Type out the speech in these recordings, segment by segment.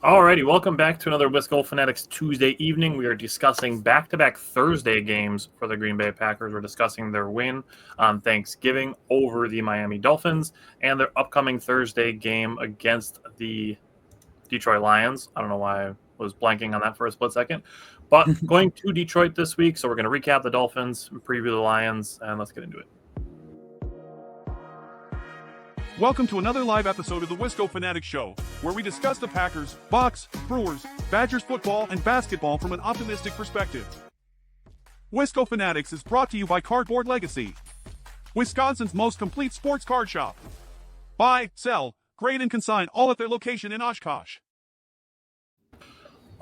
Alrighty, welcome back to another Wisco Fanatics Tuesday evening. We are discussing back-to-back Thursday games for the Green Bay Packers. We're discussing their win on Thanksgiving over the Miami Dolphins and their upcoming Thursday game against the Detroit Lions. I don't know why I was blanking on that for a split second. But going to Detroit this week, so we're going to recap the Dolphins, preview the Lions, and let's get into it. Welcome to another live episode of the Wisco Fanatics Show, where we discuss the Packers, Bucks, Brewers, Badgers football, and basketball from an optimistic perspective. Wisco Fanatics is brought to you by Cardboard Legacy, Wisconsin's most complete sports card shop. Buy, sell, grade, and consign all at their location in Oshkosh.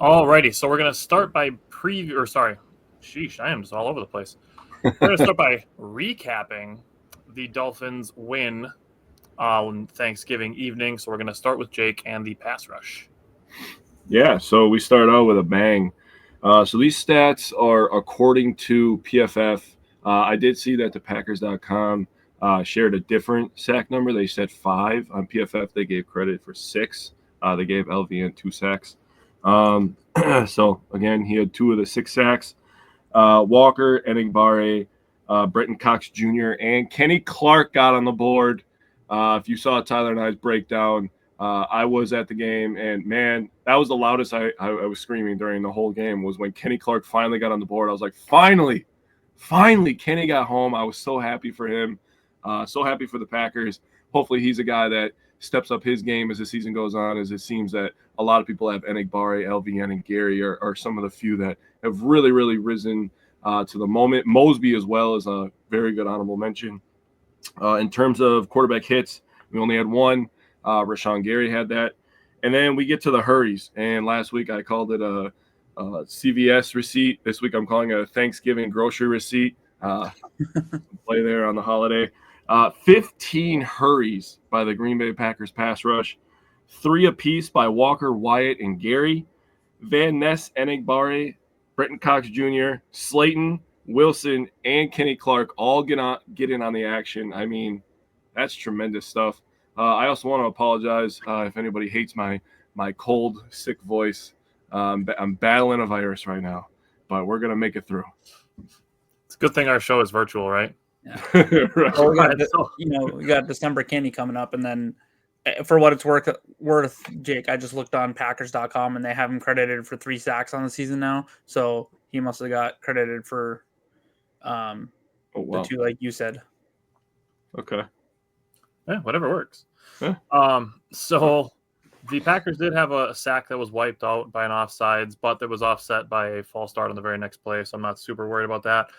Alrighty, so we're going to start by I am just all over the place. We're going to start by recapping the Dolphins' win on Thanksgiving evening. So we're going to start with Jake and the pass rush. Yeah, so we start out with a bang. So these stats are according to PFF. I did see that the Packers.com shared a different sack number. They said 5. On PFF, they gave credit for 6. They gave LVN 2 sacks. So, again, he had 2 of the 6 sacks. Walker, Enagbare, Brenton Cox Jr., and Kenny Clark got on the board. If you saw Tyler and I's breakdown, I was at the game, and, man, that was the loudest I was screaming during the whole game was when Kenny Clark finally got on the board. I was like, finally, Kenny got home. I was so happy for him, so happy for the Packers. Hopefully he's a guy that steps up his game as the season goes on, as it seems that a lot of people have Enagbare, LVN, and Gary are some of the few that have really, really risen to the moment. Mosby as well is a very good honorable mention. In terms of quarterback hits, we only had 1. Rashawn Gary had that. And then we get to the hurries. And last week I called it a CVS receipt. This week I'm calling it a Thanksgiving grocery receipt. Play there on the holiday. 15 hurries by the Green Bay Packers pass rush. 3 apiece by Walker, Wyatt, and Gary. Van Ness, Enagbare, Brenton Cox Jr., Slayton, Wilson, and Kenny Clark all get in on the action. I mean, that's tremendous stuff. I also want to apologize if anybody hates my cold, sick voice. I'm battling a virus right now, but we're going to make it through. It's a good thing our show is virtual, right? Yeah. Right. Well, we got December Kenny coming up, and then for what it's worth, Jake, I just looked on Packers.com, and they have him credited for 3 sacks on the season now. So he must have got credited for the 2, like you said. Okay. Yeah, whatever works. Yeah. So the Packers did have a sack that was wiped out by an offsides, but that was offset by a false start on the very next play, so I'm not super worried about that.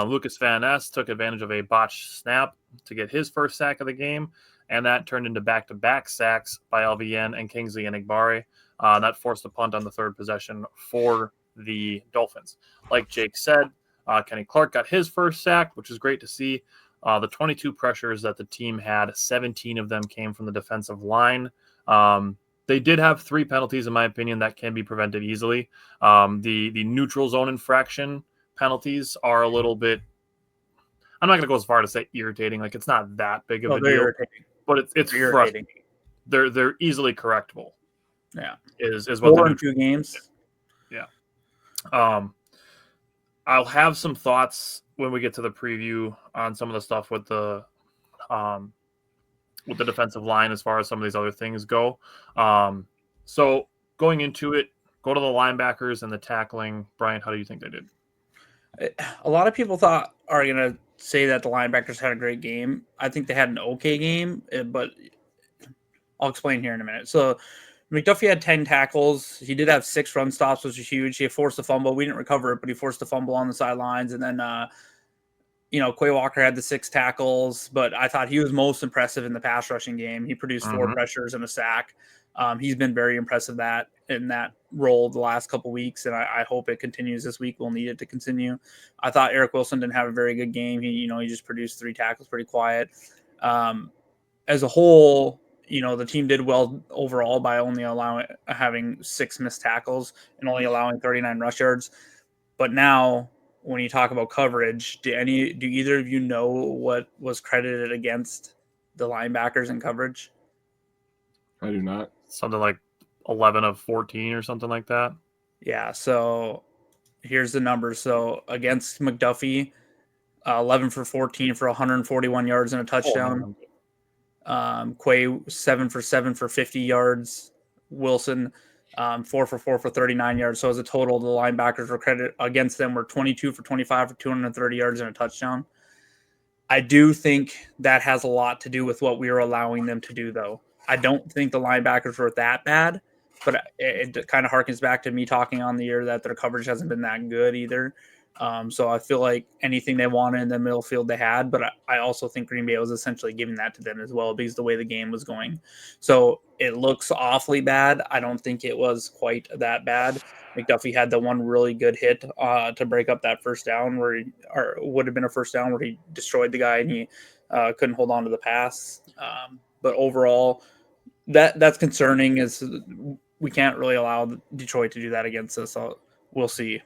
Lucas Van Ness took advantage of a botched snap to get his first sack of the game, and that turned into back-to-back sacks by LVN and Kingsley Enagbare. That forced a punt on the third possession for the Dolphins. Like Jake said, Kenny Clark got his first sack, which is great to see. The 22 pressures that the team had, 17 of them came from the defensive line. They did have 3 penalties, in my opinion, that can be prevented easily. The neutral zone infraction penalties are a little bit, I'm not going to go as far to say irritating. Like, it's not that big of a deal, Irritating. but it's Irritating. frustrating. They're easily correctable. Yeah. Is what 4 in 2 games. Yeah. I'll have some thoughts when we get to the preview on some of the stuff with the defensive line as far as some of these other things go. So going into it, go to the linebackers and the tackling. Brian, how do you think they did? A lot of people are going to say that the linebackers had a great game. I think they had an okay game, but I'll explain here in a minute. So McDuffie had 10 tackles. He did have 6 run stops, which was huge. He forced a fumble. We didn't recover it, but he forced a fumble on the sidelines. And then, Quay Walker had the 6 tackles, but I thought he was most impressive in the pass rushing game. He produced 4 pressures and a sack. He's been very impressive in that role the last couple weeks, and I hope it continues this week. We'll need it to continue. I thought Eric Wilson didn't have a very good game. He just produced 3 tackles, pretty quiet. As a whole, the team did well overall by only having 6 missed tackles and only allowing 39 rush yards. But now, when you talk about coverage, do either of you know what was credited against the linebackers in coverage? I do not. Something like 11 of 14 or something like that. Yeah, so here's the numbers. So against McDuffie, 11 for 14 for 141 yards and a touchdown. Quay 7 for 7 for 50 yards. Wilson 4 for 4 for 39 yards. So as a total, the linebackers were credited against them were 22 for 25 for 230 yards and a touchdown. I do think that has a lot to do with what we were allowing them to do, though. I don't think the linebackers were that bad, but it kind of harkens back to me talking on the year that their coverage hasn't been that good either. So I feel like anything they wanted in the middle field they had, but I also think Green Bay was essentially giving that to them as well because the way the game was going. So it looks awfully bad. I don't think it was quite that bad. McDuffie had the one really good hit to break up that first down or would have been a first down where he destroyed the guy and he couldn't hold on to the pass. But overall, that's concerning is we can't really allow Detroit to do that against us. So we'll see,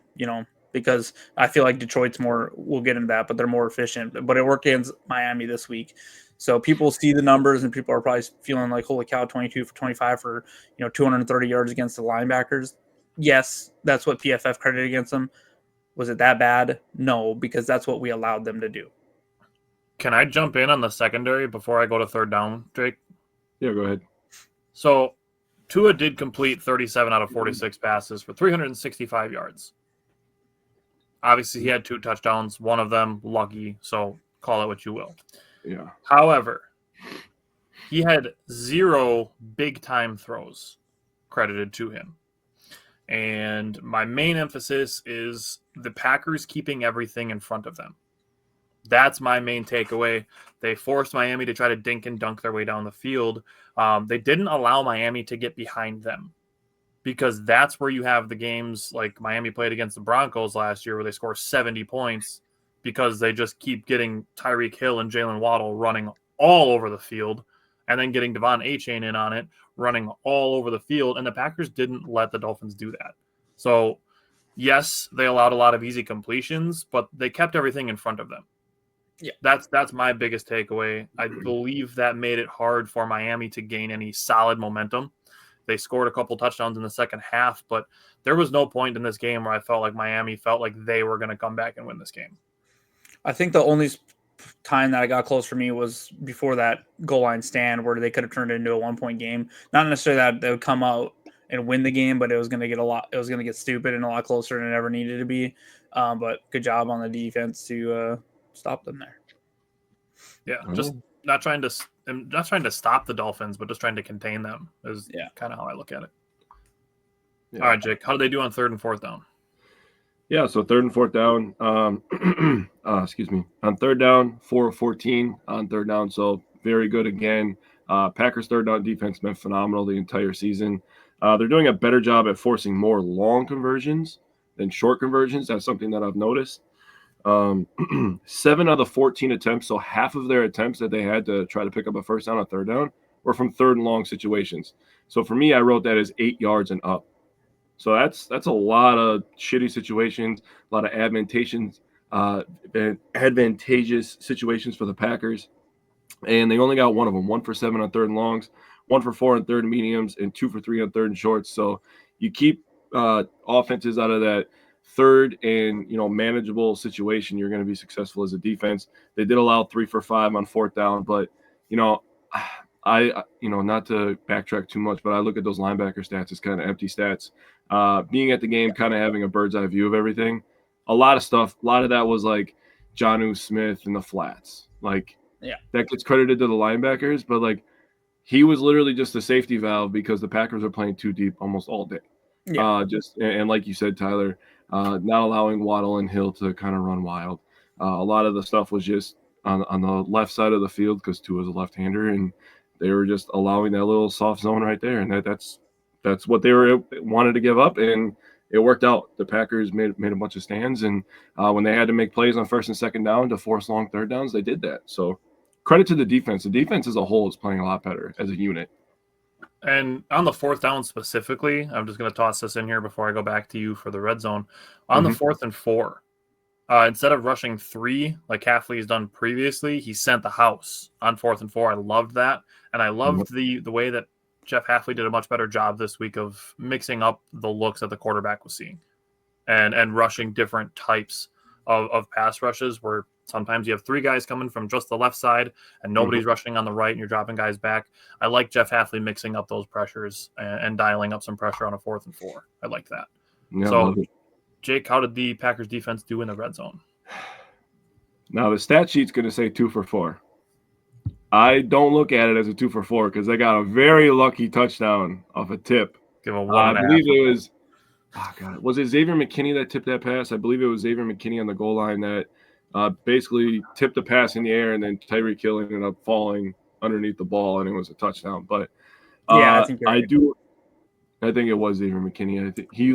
because I feel like Detroit's we'll get into that, but they're more efficient. But it worked against Miami this week. So people see the numbers and people are probably feeling like, holy cow, 22 for 25 for, 230 yards against the linebackers. Yes, that's what PFF credited against them. Was it that bad? No, because that's what we allowed them to do. Can I jump in on the secondary before I go to third down, Jake? Yeah, go ahead. So Tua did complete 37 out of 46 passes for 365 yards. Obviously, he had 2 touchdowns, one of them lucky, so call it what you will. Yeah. However, he had 0 big-time throws credited to him. And my main emphasis is the Packers keeping everything in front of them. That's my main takeaway. They forced Miami to try to dink and dunk their way down the field. They didn't allow Miami to get behind them because that's where you have the games like Miami played against the Broncos last year where they score 70 points because they just keep getting Tyreek Hill and Jalen Waddle running all over the field and then getting Devon Achane in on it, running all over the field. And the Packers didn't let the Dolphins do that. So, yes, they allowed a lot of easy completions, but they kept everything in front of them. Yeah, that's my biggest takeaway. I believe that made it hard for Miami to gain any solid momentum. They scored a couple touchdowns in the second half, but there was no point in this game where I felt like Miami felt like they were going to come back and win this game. I think the only time that I got close for me was before that goal line stand where they could have turned it into a 1-point game. Not necessarily that they would come out and win the game, but it was going to get stupid and a lot closer than it ever needed to be. But good job on the defense to stop them there. Yeah, just not trying to stop the Dolphins, but just trying to contain them is kind of how I look at it. Yeah. All right, Jake, how do they do on third and fourth down? Yeah, so third and fourth down, on third down, 4 of 14 on third down, so very good again. Packers third down defense been phenomenal the entire season. They're doing a better job at forcing more long conversions than short conversions. That's something that I've noticed. 7 out of 14 attempts, so half of their attempts that they had to try to pick up a first down on third down were from third and long situations. So for me, I wrote that as 8 yards and up. So that's a lot of shitty situations, a lot of advantageous situations for the Packers. And they only got one of them, 1 for 7 on third and longs, 1 for 4 on third and mediums, and 2 for 3 on third and shorts. So you keep offenses out of that third and manageable situation, you're going to be successful as a defense. They did allow 3 for 5 on fourth down, but I not to backtrack too much, but I look at those linebacker stats as kind of empty stats. Being at the game, kind of having a bird's eye view of everything. A lot of that was like Jonnu Smith in the flats. Like that gets credited to the linebackers, but like he was literally just a safety valve because the Packers are playing too deep almost all day. Yeah. And like you said, Tyler, not allowing Waddle and Hill to kind of run wild. A lot of the stuff was just on the left side of the field because Tua is a left-hander, and they were just allowing that little soft zone right there, and that's what they wanted to give up, and it worked out. The Packers made a bunch of stands, and when they had to make plays on first and second down to force long third downs, they did that. So credit to the defense. The defense as a whole is playing a lot better as a unit. And on the fourth down specifically, I'm just going to toss this in here before I go back to you for the red zone. On the 4th and 4, instead of rushing 3 like Hafley's done previously, he sent the house on 4th and 4. I loved that. And I loved the way that Jeff Halfley did a much better job this week of mixing up the looks that the quarterback was seeing and rushing different types of pass rushes where sometimes you have 3 guys coming from just the left side and nobody's rushing on the right and you're dropping guys back. I like Jeff Halfley mixing up those pressures and dialing up some pressure on a 4th and 4. I like that. Yeah, so, Jake, how did the Packers defense do in the red zone? Now, the stat sheet's going to say 2 for 4. I don't look at it as a 2 for 4 because they got a very lucky touchdown off a tip. Give a 1.5. I believe it was was it Xavier McKinney that tipped that pass? I believe it was Xavier McKinney on the goal line that basically tipped the pass in the air, and then Tyreek Hill ended up falling underneath the ball, and it was a touchdown. But I think I think it was Xavier McKinney. I think he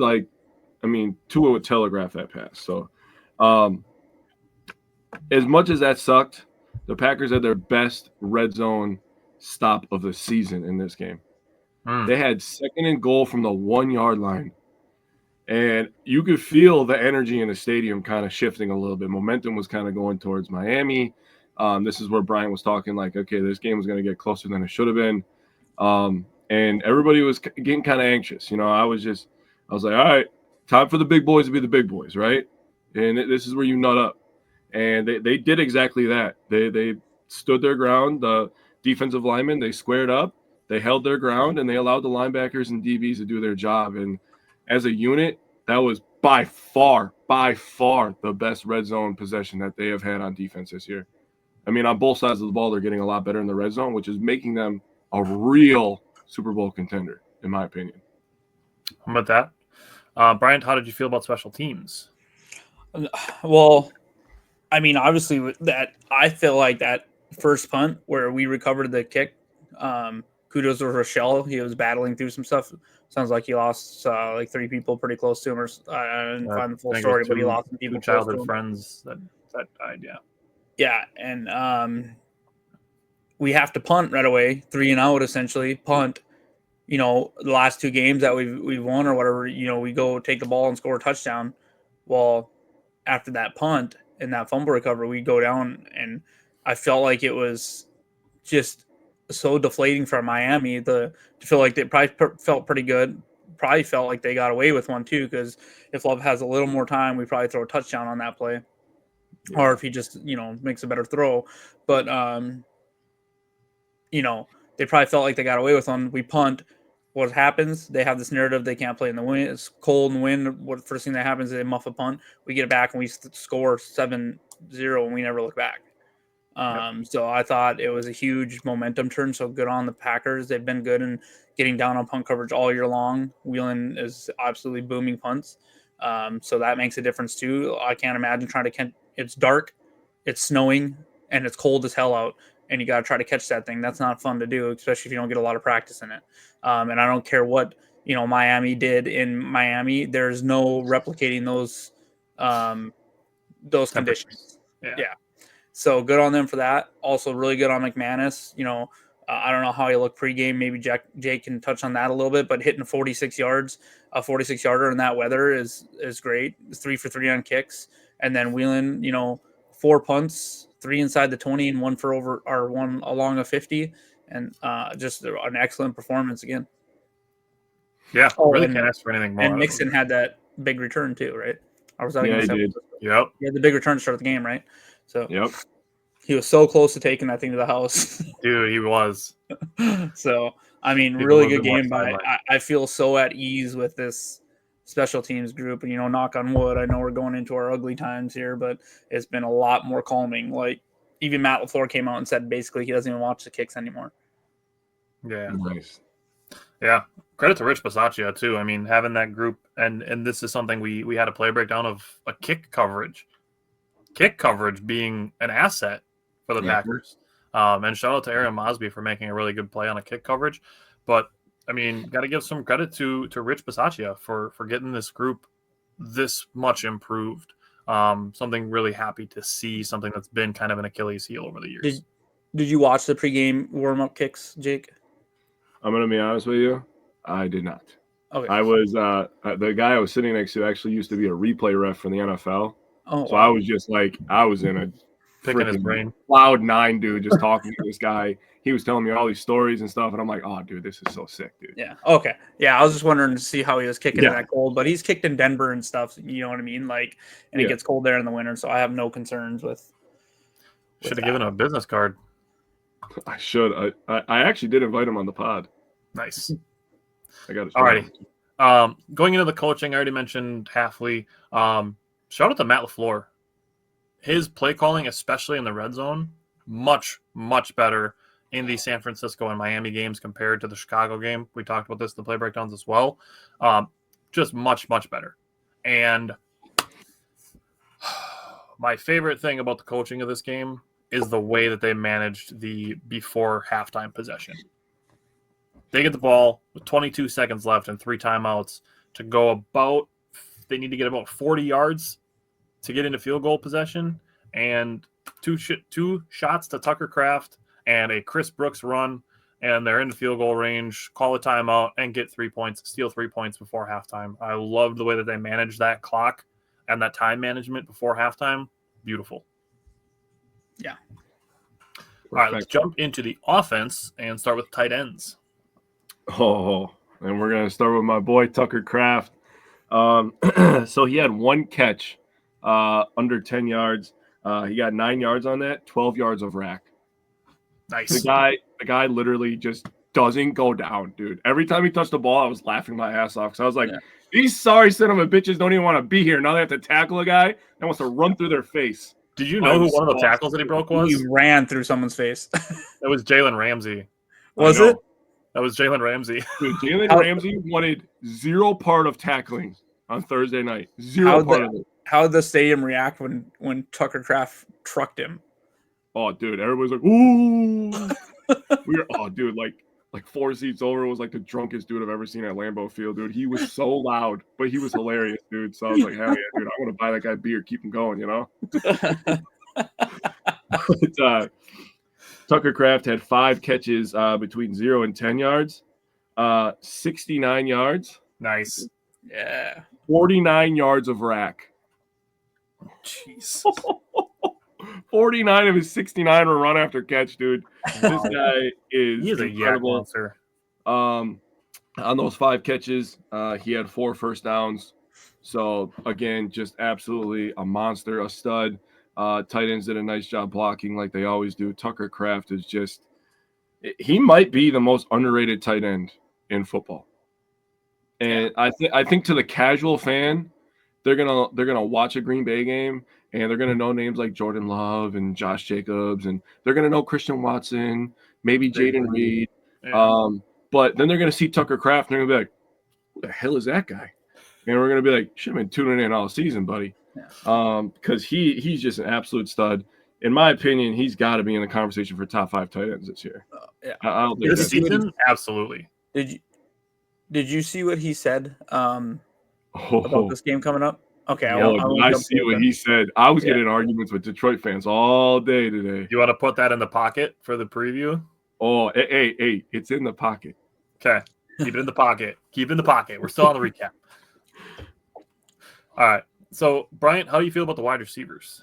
Tua would telegraph that pass. So as much as that sucked, the Packers had their best red zone stop of the season in this game. They had 2nd and goal from the 1-yard line. And you could feel the energy in the stadium kind of shifting a little bit. Momentum was kind of going towards Miami. This is where Brian was talking like, okay, this game was going to get closer than it should have been. And everybody was getting kind of anxious. I was like, all right, time for the big boys to be the big boys, right? And this is where you nut up. And they did exactly that. They stood their ground. The defensive linemen, they squared up. They held their ground, and they allowed the linebackers and DBs to do their job. And as a unit, that was by far the best red zone possession that they have had on defense this year. I mean, on both sides of the ball, they're getting a lot better in the red zone, which is making them a real Super Bowl contender, in my opinion. How about that? Brian, how did you feel about special teams? Well, I mean, obviously, I feel like that first punt where we recovered the kick, kudos to Rochelle. He was battling through some stuff. Sounds like he lost like 3 people pretty close to him. I didn't find the full story, but he lost some people. 2 childhood friends that died, yeah. Yeah, and we have to punt right away, 3 and out essentially. Punt. The last 2 games that we've won or whatever, we go take the ball and score a touchdown. Well, after that punt and that fumble recovery, we go down, and I felt like it was just so deflating for Miami to feel like they probably felt pretty good. Probably felt like they got away with one too, because if Love has a little more time, we probably throw a touchdown on that play, or if he just makes a better throw. But they probably felt like they got away with one. We punt. What happens? They have this narrative they can't play in the wind. It's cold and wind. What first thing that happens is they muff a punt. We get it back and we score 7-0, and we never look back. So I thought it was a huge momentum turn. So good on the Packers. They've been good in getting down on punt coverage all year long. Wheeling is absolutely booming punts. So that makes a difference too. I can't imagine it's dark, it's snowing, and it's cold as hell out, and you got to try to catch that thing. That's not fun to do, especially if you don't get a lot of practice in it. And I don't care what, Miami did in Miami. There's no replicating those conditions. Yeah. So good on them for that. Also really good on McManus. I don't know how he looked pregame. Maybe Jake can touch on that a little bit, but hitting 46 yards, a 46-yarder in that weather is great. 3 for 3 on kicks. And then Wheeling, 4 punts, 3 inside the 20 and 1 for over, or 1 along a 50. And just an excellent performance again. Yeah, really can't ask for anything more. And Mixon had that big return too, right? Or was that he did. Yep. He had the big return to start the game, right? So yep. He was so close to taking that thing to the house. Dude, he was. So, I mean, really good game. But I feel so at ease with this special teams group. And, knock on wood, I know we're going into our ugly times here, but it's been a lot more calming. Like, even Matt LaFleur came out and said basically he doesn't even watch the kicks anymore. Yeah. Nice. Yeah. Credit to Rich Bisaccia, too. I mean, having that group, and this is something we had a play breakdown of a kick coverage. Kick coverage being an asset for the Packers. And shout out to Aaron Mosby for making a really good play on a kick coverage. But, I mean, got to give some credit to Rich Bisaccia for getting this group this much improved. Something really happy to see, something that's been kind of an Achilles heel over the years. Did you watch the pregame warm-up kicks, Jake? I'm going to be honest with you. I did not. Okay. I was the guy I was sitting next to actually used to be a replay ref for the NFL. Oh, so wow. I was just like, I was in a Picking his brain. Cloud 9, dude, just talking to this guy. He was telling me all these stories and stuff, and I'm like, oh, dude, this is so sick, dude. Yeah. Okay. Yeah, I was just wondering to see how he was kicking in Yeah. that cold, but he's kicked in Denver and stuff. You know what I mean? Like, and it gets cold there in the winter, so I have no concerns with. Should have given him a business card. I should. I actually did invite him on the pod. Nice. I got it. Alrighty. Going into the coaching, I already mentioned Halfley. Shout out to Matt LaFleur. His play calling, especially in the red zone, much, much better in the San Francisco and Miami games compared to the Chicago game. We talked about this in the play breakdowns as well. Just much, much better. And my favorite thing about the coaching of this game is the way that they managed the before halftime possession. They get the ball with 22 seconds left and 3 timeouts to go they need to get about 40 yards to get into field goal possession, and two shots to Tucker Kraft and a Chris Brooks run, and they're in the field goal range, call a timeout, and get 3 points, steal 3 points before halftime. I loved the way that they managed that clock and that time management before halftime. Beautiful. Yeah. All right, let's jump into the offense and start with tight ends. Oh, and we're going to start with my boy Tucker Kraft. So he had 1 catch under 10 yards. He got 9 yards on that, 12 yards of rack. Nice. The guy literally just doesn't go down, dude. Every time he touched the ball, I was laughing my ass off. So I was like, these sorry son of a bitches don't even want to be here. Now they have to tackle a guy that wants to run through their face. Did you know who one of the tackles that he broke was? He ran through someone's face. It was Jalen Ramsey. Was it? That was Jalen Ramsey. Dude, Jalen Ramsey wanted 0 part of tackling on Thursday night. 0 part of it. How did the stadium react when Tucker Kraft trucked him? Oh, dude, everybody's like, ooh. Dude, like 4 seats over was like the drunkest dude I've ever seen at Lambeau Field, dude. He was so loud, but he was hilarious, dude. So I was like, hell yeah, dude, I want to buy that guy beer, keep him going, you know? But, Tucker Kraft had 5 catches between 0 and 10 yards, 69 yards. Nice. Yeah. 49 yards of rack. Jeez. 49 of his 69 were run after catch, dude. This guy is He is a yak monster. On those 5 catches, he had 4 first downs. So, again, just absolutely a monster, a stud. Tight ends did a nice job blocking like they always do. Tucker Kraft is just – he might be the most underrated tight end in football. And I think to the casual fan, they're gonna watch a Green Bay game and they're gonna know names like Jordan Love and Josh Jacobs, and they're gonna know Christian Watson, maybe Jaden Reed. Yeah. But then they're gonna see Tucker Kraft and they're gonna be like, "Who the hell is that guy?" And we're gonna be like, "Should have been tuning in all season, buddy," because he's just an absolute stud. In my opinion, he's got to be in the conversation for top 5 tight ends this year. I don't think this season, absolutely. Did you see what he said about this game coming up? Okay, I see what he said. I was getting arguments with Detroit fans all day today. You want to put that in the pocket for the preview? Oh, hey, it's in the pocket. Okay, keep it in the pocket. Keep it in the pocket. We're still on the recap. All right. So, Bryant, how do you feel about the wide receivers?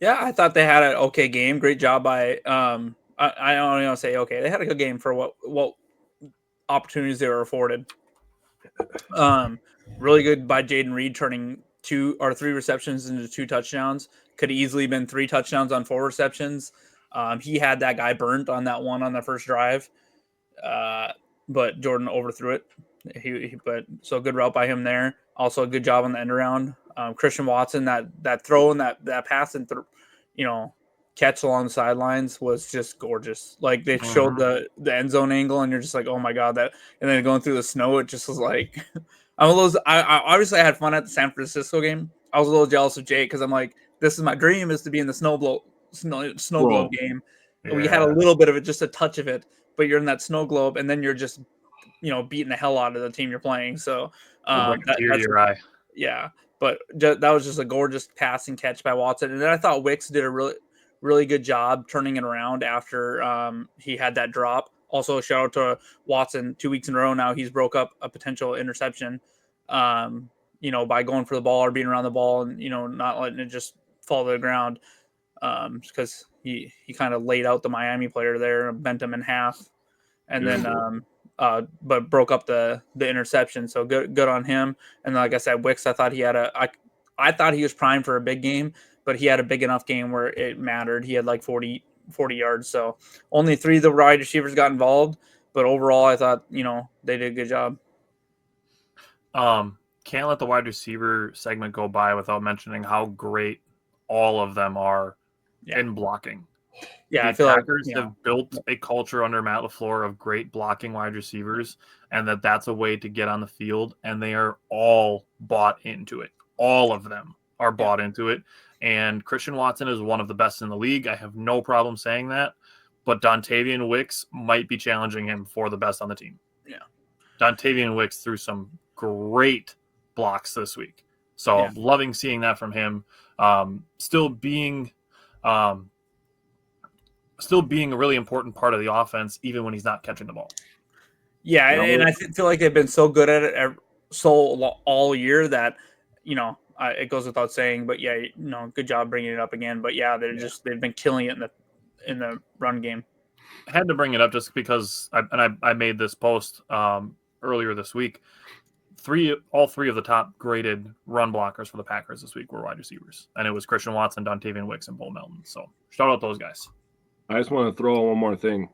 Yeah, I thought they had an okay game. Great job by I don't want to say okay. They had a good game for what opportunities they were afforded. Really good by Jaden Reed turning 2 or 3 receptions into 2 touchdowns. Could have easily been 3 touchdowns on 4 receptions. He had that guy burnt on that one on the first drive, but Jordan overthrew it. But so good route by him there. Also a good job on the end around. Christian Watson, that throw and that pass and catch along the sidelines was just gorgeous. Like they showed the end zone angle, and you're just like, oh my god, that. And then going through the snow, it just was like, I obviously I had fun at the San Francisco game. I was a little jealous of Jake because I'm like, this is my dream is to be in the snow globe game. Yeah. We had a little bit of it, just a touch of it, but you're in that snow globe, and then you're just beating the hell out of the team you're playing. So that's your eye. Yeah. But that was just a gorgeous pass and catch by Watson. And then I thought Wicks did a really, really good job turning it around after he had that drop. Also, a shout out to Watson 2 weeks in a row now. He's broke up a potential interception, by going for the ball or being around the ball and, not letting it just fall to the ground. because he kind of laid out the Miami player there, bent him in half, and then but broke up the interception. So good on him. And like I said, Wicks, I thought he had I thought he was primed for a big game, but he had a big enough game where it mattered. He had like 40 yards. So only 3 of the wide receivers got involved, but overall, I thought they did a good job. Can't let the wide receiver segment go by without mentioning how great all of them are in blocking. Yeah, I feel Packers have built a culture under Matt LaFleur of great blocking wide receivers, and that's a way to get on the field, and they are all bought into it. All of them are bought into it, and Christian Watson is one of the best in the league. I have no problem saying that, but Dontavian Wicks might be challenging him for the best on the team. Yeah. Dontavian Wicks threw some great blocks this week. So loving seeing that from him. Still being a really important part of the offense, even when he's not catching the ball. Yeah, and I feel like they've been so good at it all year that, it goes without saying. But good job bringing it up again. But they've been killing it in the run game. I had to bring it up just because I made this post earlier this week. All three of the top graded run blockers for the Packers this week were wide receivers, and it was Christian Watson, Dontavian Wicks, and Bo Melton. So shout out those guys. I just want to throw in one more thing.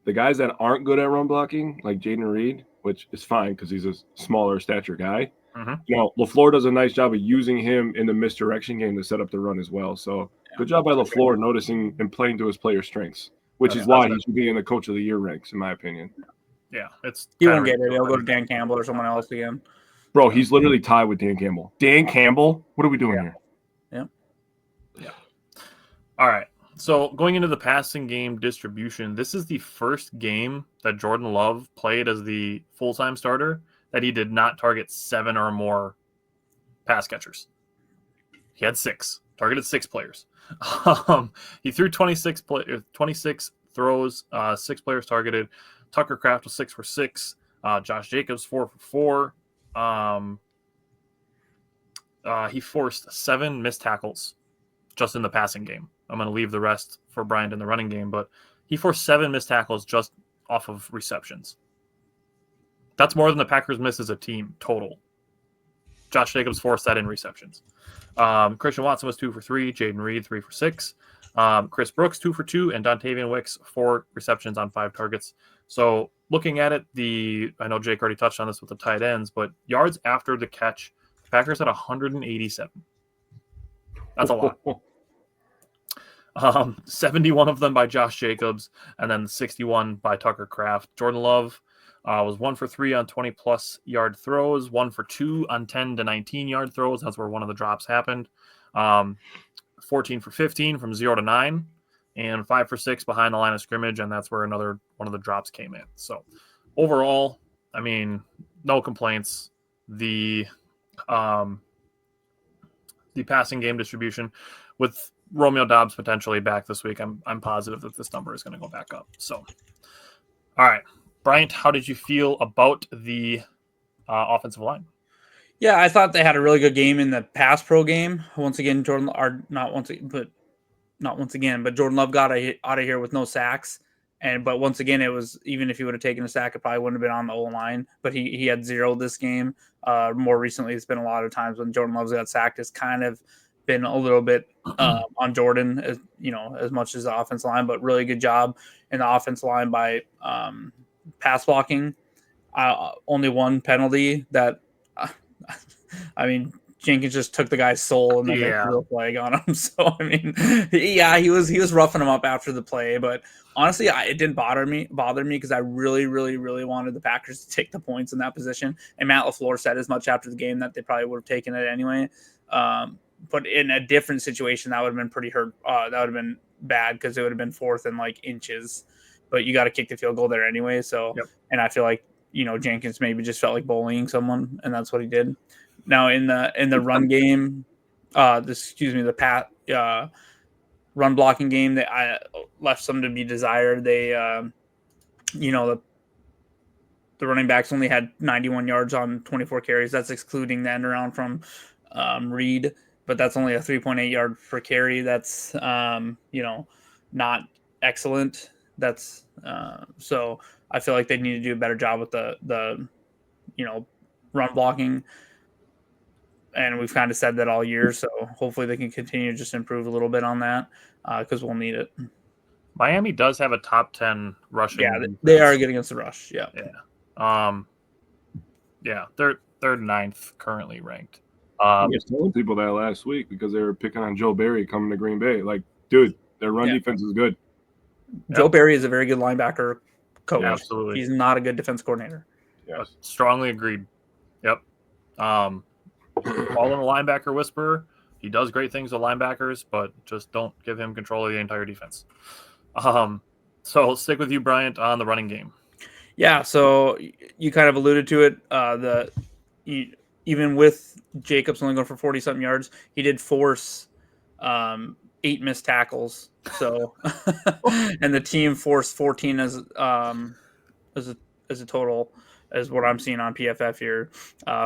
The guys that aren't good at run blocking, like Jaden Reed, which is fine because he's a smaller stature guy. Mm-hmm. LaFleur does a nice job of using him in the misdirection game to set up the run as well. So good job by LaFleur noticing and playing to his players' strengths, which is why he should be in the Coach of the Year ranks, in my opinion. Yeah, he won't get it. He'll go to Dan Campbell or someone else again. Bro, he's literally tied with Dan Campbell. Dan Campbell? What are we doing here? Yeah. All right. So going into the passing game distribution, this is the first game that Jordan Love played as the full-time starter that he did not target 7 or more pass catchers. He had 6, targeted 6 players. He threw 26 throws, 6 players targeted. Tucker Kraft was 6 for 6. Josh Jacobs 4 for 4. He forced 7 missed tackles just in the passing game. I'm going to leave the rest for Bryant in the running game, but he forced 7 missed tackles just off of receptions. That's more than the Packers miss as a team total. Josh Jacobs forced that in receptions. Christian Watson was 2 for 3. Jaden Reed 3 for 6. Chris Brooks 2 for 2, and Dontavian Wicks 4 receptions on 5 targets. So looking at it, I know Jake already touched on this with the tight ends, but yards after the catch, the Packers had 187. That's a lot. 71 of them by Josh Jacobs, and then 61 by Tucker Kraft. Jordan Love was 1 for 3 on 20-plus yard throws, 1 for 2 on 10 to 19-yard throws. That's where one of the drops happened. 14 for 15 from 0 to 9, and 5 for 6 behind the line of scrimmage, and that's where another one of the drops came in. So overall, I mean, no complaints. The passing game distribution with Romeo Doubs potentially back this week, I'm positive that this number is going to go back up. So, all right, Bryant, how did you feel about the offensive line? Yeah, I thought they had a really good game in the pass pro game. Once again, Jordan Love got out of here with no sacks. But once again, it was, even if he would have taken a sack, it probably wouldn't have been on the O-line. But he had 0 this game. More recently, it's been a lot of times when Jordan Love's got sacked. It's kind of been a little bit on Jordan, as much as the offensive line. But really good job in the offensive line by pass blocking. Only one penalty that. I mean, Jenkins just took the guy's soul and then they threw a flag on him. So I mean, he was roughing him up after the play, but honestly, it didn't bother me because I really, really, really wanted the Packers to take the points in that position. And Matt LaFleur said as much after the game that they probably would have taken it anyway. But in a different situation, that would have been pretty hurt. That would have been bad because it would have been 4th and like inches. But you got to kick the field goal there anyway. So, and I feel like Jenkins maybe just felt like bullying someone, and that's what he did. Now in the run game, the run blocking game, that I left some to be desired. They, the running backs only had 91 yards on 24 carries. That's excluding the end around from Reed. but that's only a 3.8 yard per carry. That's not excellent. That's so I feel like they need to do a better job with the run blocking. And we've kind of said that all year, so hopefully they can continue to just improve a little bit on that because we'll need it. Miami does have a top 10 rushing. Yeah, defense. they are good against the rush. Yeah. They're ninth currently ranked. I was telling people that last week because they were picking on Joe Barry coming to Green Bay. Like, dude, their run defense is good. Joe Barry is a very good linebacker coach. Absolutely. He's not a good defense coordinator. Yes. Strongly agreed. Yep. Calling a linebacker whisperer. He does great things with linebackers, but just don't give him control of the entire defense. So I'll stick with you, Bryant, on the running game. Yeah, so you kind of alluded to it. Even with Jacobs only going for 40-something yards, he did force 8 missed tackles. So, and the team forced 14 as a total, is what I'm seeing on PFF here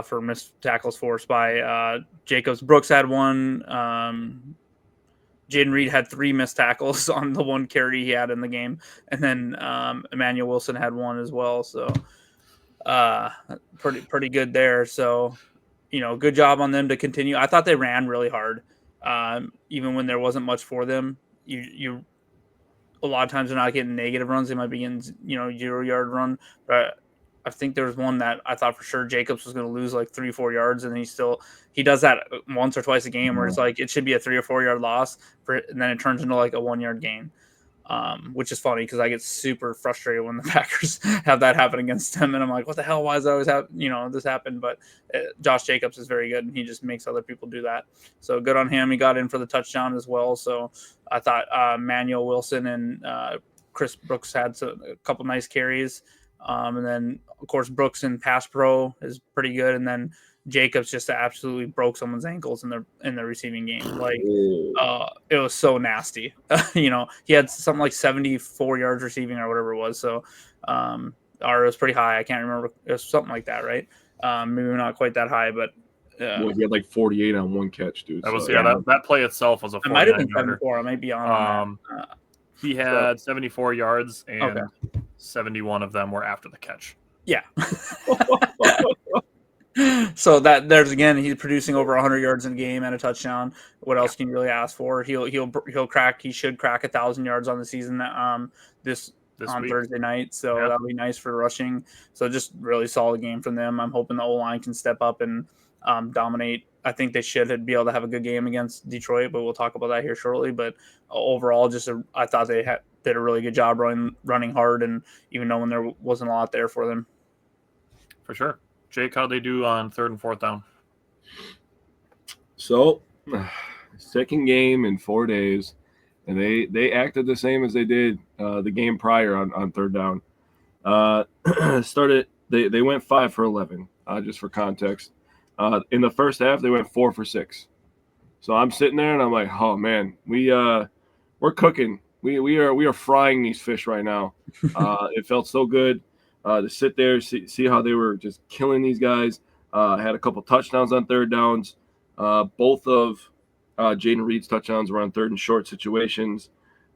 for missed tackles forced by Jacobs. Brooks had one. Jaden Reed had 3 missed tackles on the one carry he had in the game, and then Emmanuel Wilson had one as well. So, pretty good there. So, good job on them to continue. I thought they ran really hard, even when there wasn't much for them. You a lot of times they're not getting negative runs. They might be getting 0-yard run, but I think there was one that I thought for sure Jacobs was going to lose like 3-4 yards, and he does that once or twice a game where it's like it should be a 3 or 4 yard loss and then it turns into like a 1 yard gain, which is funny because I get super frustrated when the Packers have that happen against them, and I'm like, what the hell? Why does that always this happen? But Josh Jacobs is very good, and he just makes other people do that. So good on him. He got in for the touchdown as well. So I thought Emmanuel Wilson and Chris Brooks had a couple nice carries. And then, of course, Brooks in pass pro is pretty good. And then Jacobs just absolutely broke someone's ankles in the receiving game. Like, it was so nasty. He had something like 74 yards receiving or whatever it was. So, or it was pretty high. I can't remember. It was something like that, right? Maybe not quite that high, but. He had like 48 on one catch, dude. That was that play itself was a 49 It might have been 74. I might be on that. He had 74 yards, and 71 of them were after the catch. Yeah. So there's again, he's producing over 100 yards in a game and a touchdown. What else can you really ask for? He should crack 1,000 yards on the season this on week. Thursday night. So that'll be nice for rushing. So just really solid game from them. I'm hoping the O-line can step up and dominate. I think they should be able to have a good game against Detroit, but we'll talk about that here shortly. But overall, I thought they did a really good job running hard, and even though when there wasn't a lot there for them. For sure. Jake, how'd they do on 3rd and 4th down? So, second game in 4 days, and they acted the same as they did the game prior on 3rd down. They went 5 for 11, just for context. In the first half, they went 4 for 6. So I'm sitting there and I'm like, oh man, we're cooking. We are frying these fish right now. It felt so good to sit there, see how they were just killing these guys. Had a couple touchdowns on 3rd downs. Both of Jaden Reed's touchdowns were on 3rd and short situations.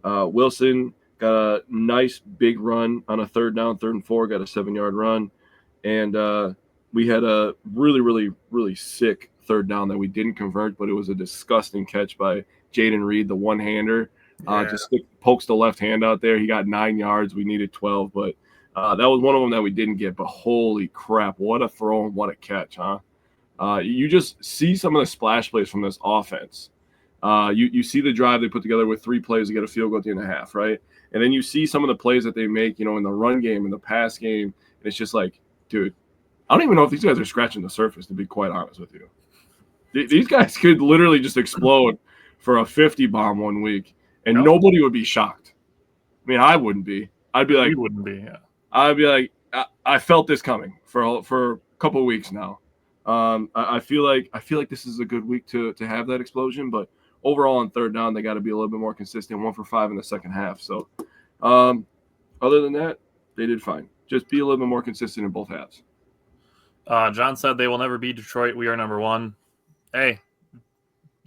Wilson got a nice big run on a 3rd down, 3rd and 4, got a 7-yard run. And we had a really, really, really sick 3rd down that we didn't convert, but it was a disgusting catch by Jaden Reed, the one-hander. Just pokes the left hand out there. He got 9 yards. We needed 12, but that was one of them that we didn't get. But holy crap, what a throw and what a catch, huh? You just see some of the splash plays from this offense. You see the drive they put together with 3 plays to get a field goal at the end of half, right? And then you see some of the plays that they make, in the run game, in the pass game, and it's just like, dude, I don't even know if these guys are scratching the surface, to be quite honest with you. These guys could literally just explode for a 50 bomb one week, and nobody would be shocked. I mean, I wouldn't be. I'd be like, you wouldn't be. Yeah. I'd be like, I felt this coming for a couple of weeks now. I feel like this is a good week to have that explosion, but overall on 3rd down, they got to be a little bit more consistent. 1 for 5 in the second half. So, other than that, they did fine. Just be a little bit more consistent in both halves. John said they will never beat Detroit. We are number 1. Hey,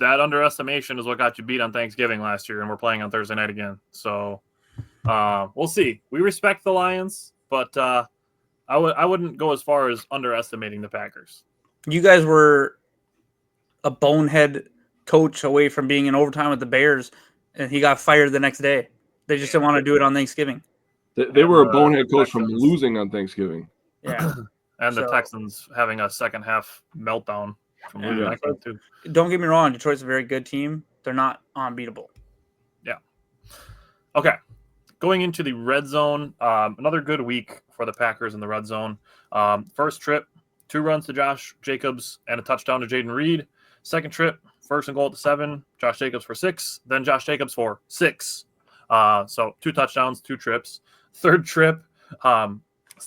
that underestimation is what got you beat on Thanksgiving last year, and we're playing on Thursday night again. So we'll see. We respect the Lions, but I wouldn't go as far as underestimating the Packers. You guys were a bonehead coach away from being in overtime with the Bears, and he got fired the next day. They just didn't want to do it on Thanksgiving. They were a bonehead coach from losing on Thanksgiving. Yeah. And the Texans having a second half meltdown from losing that game too. Don't get me wrong, Detroit's a very good team. They're not unbeatable. Yeah. Okay. Going into the red zone, another good week for the Packers in the red zone. First trip, 2 runs to Josh Jacobs and a touchdown to Jaden Reed. Second trip, 1st and goal at the 7, Josh Jacobs for 6, then Josh Jacobs for 6. So 2 touchdowns, 2 trips. Third trip, so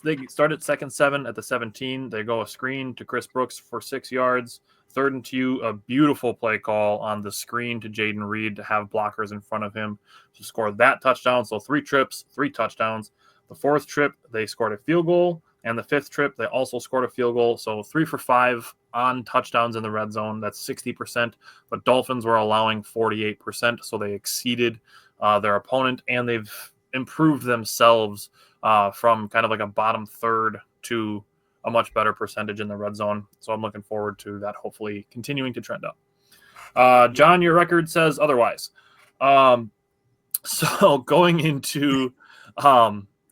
they start at 2nd 7 at the 17. They go a screen to Chris Brooks for 6 yards. 3rd and 2, a beautiful play call on the screen to Jaden Reed to have blockers in front of him to score that touchdown. So 3 trips, 3 touchdowns. The 4th trip, they scored a field goal. And the 5th trip, they also scored a field goal. So 3 for 5 on touchdowns in the red zone. That's 60%. The Dolphins were allowing 48%. So they exceeded their opponent, and they've improved themselves from kind of like a bottom third to a much better percentage in the red zone. So I'm looking forward to that hopefully continuing to trend up. John, your record says otherwise. So going into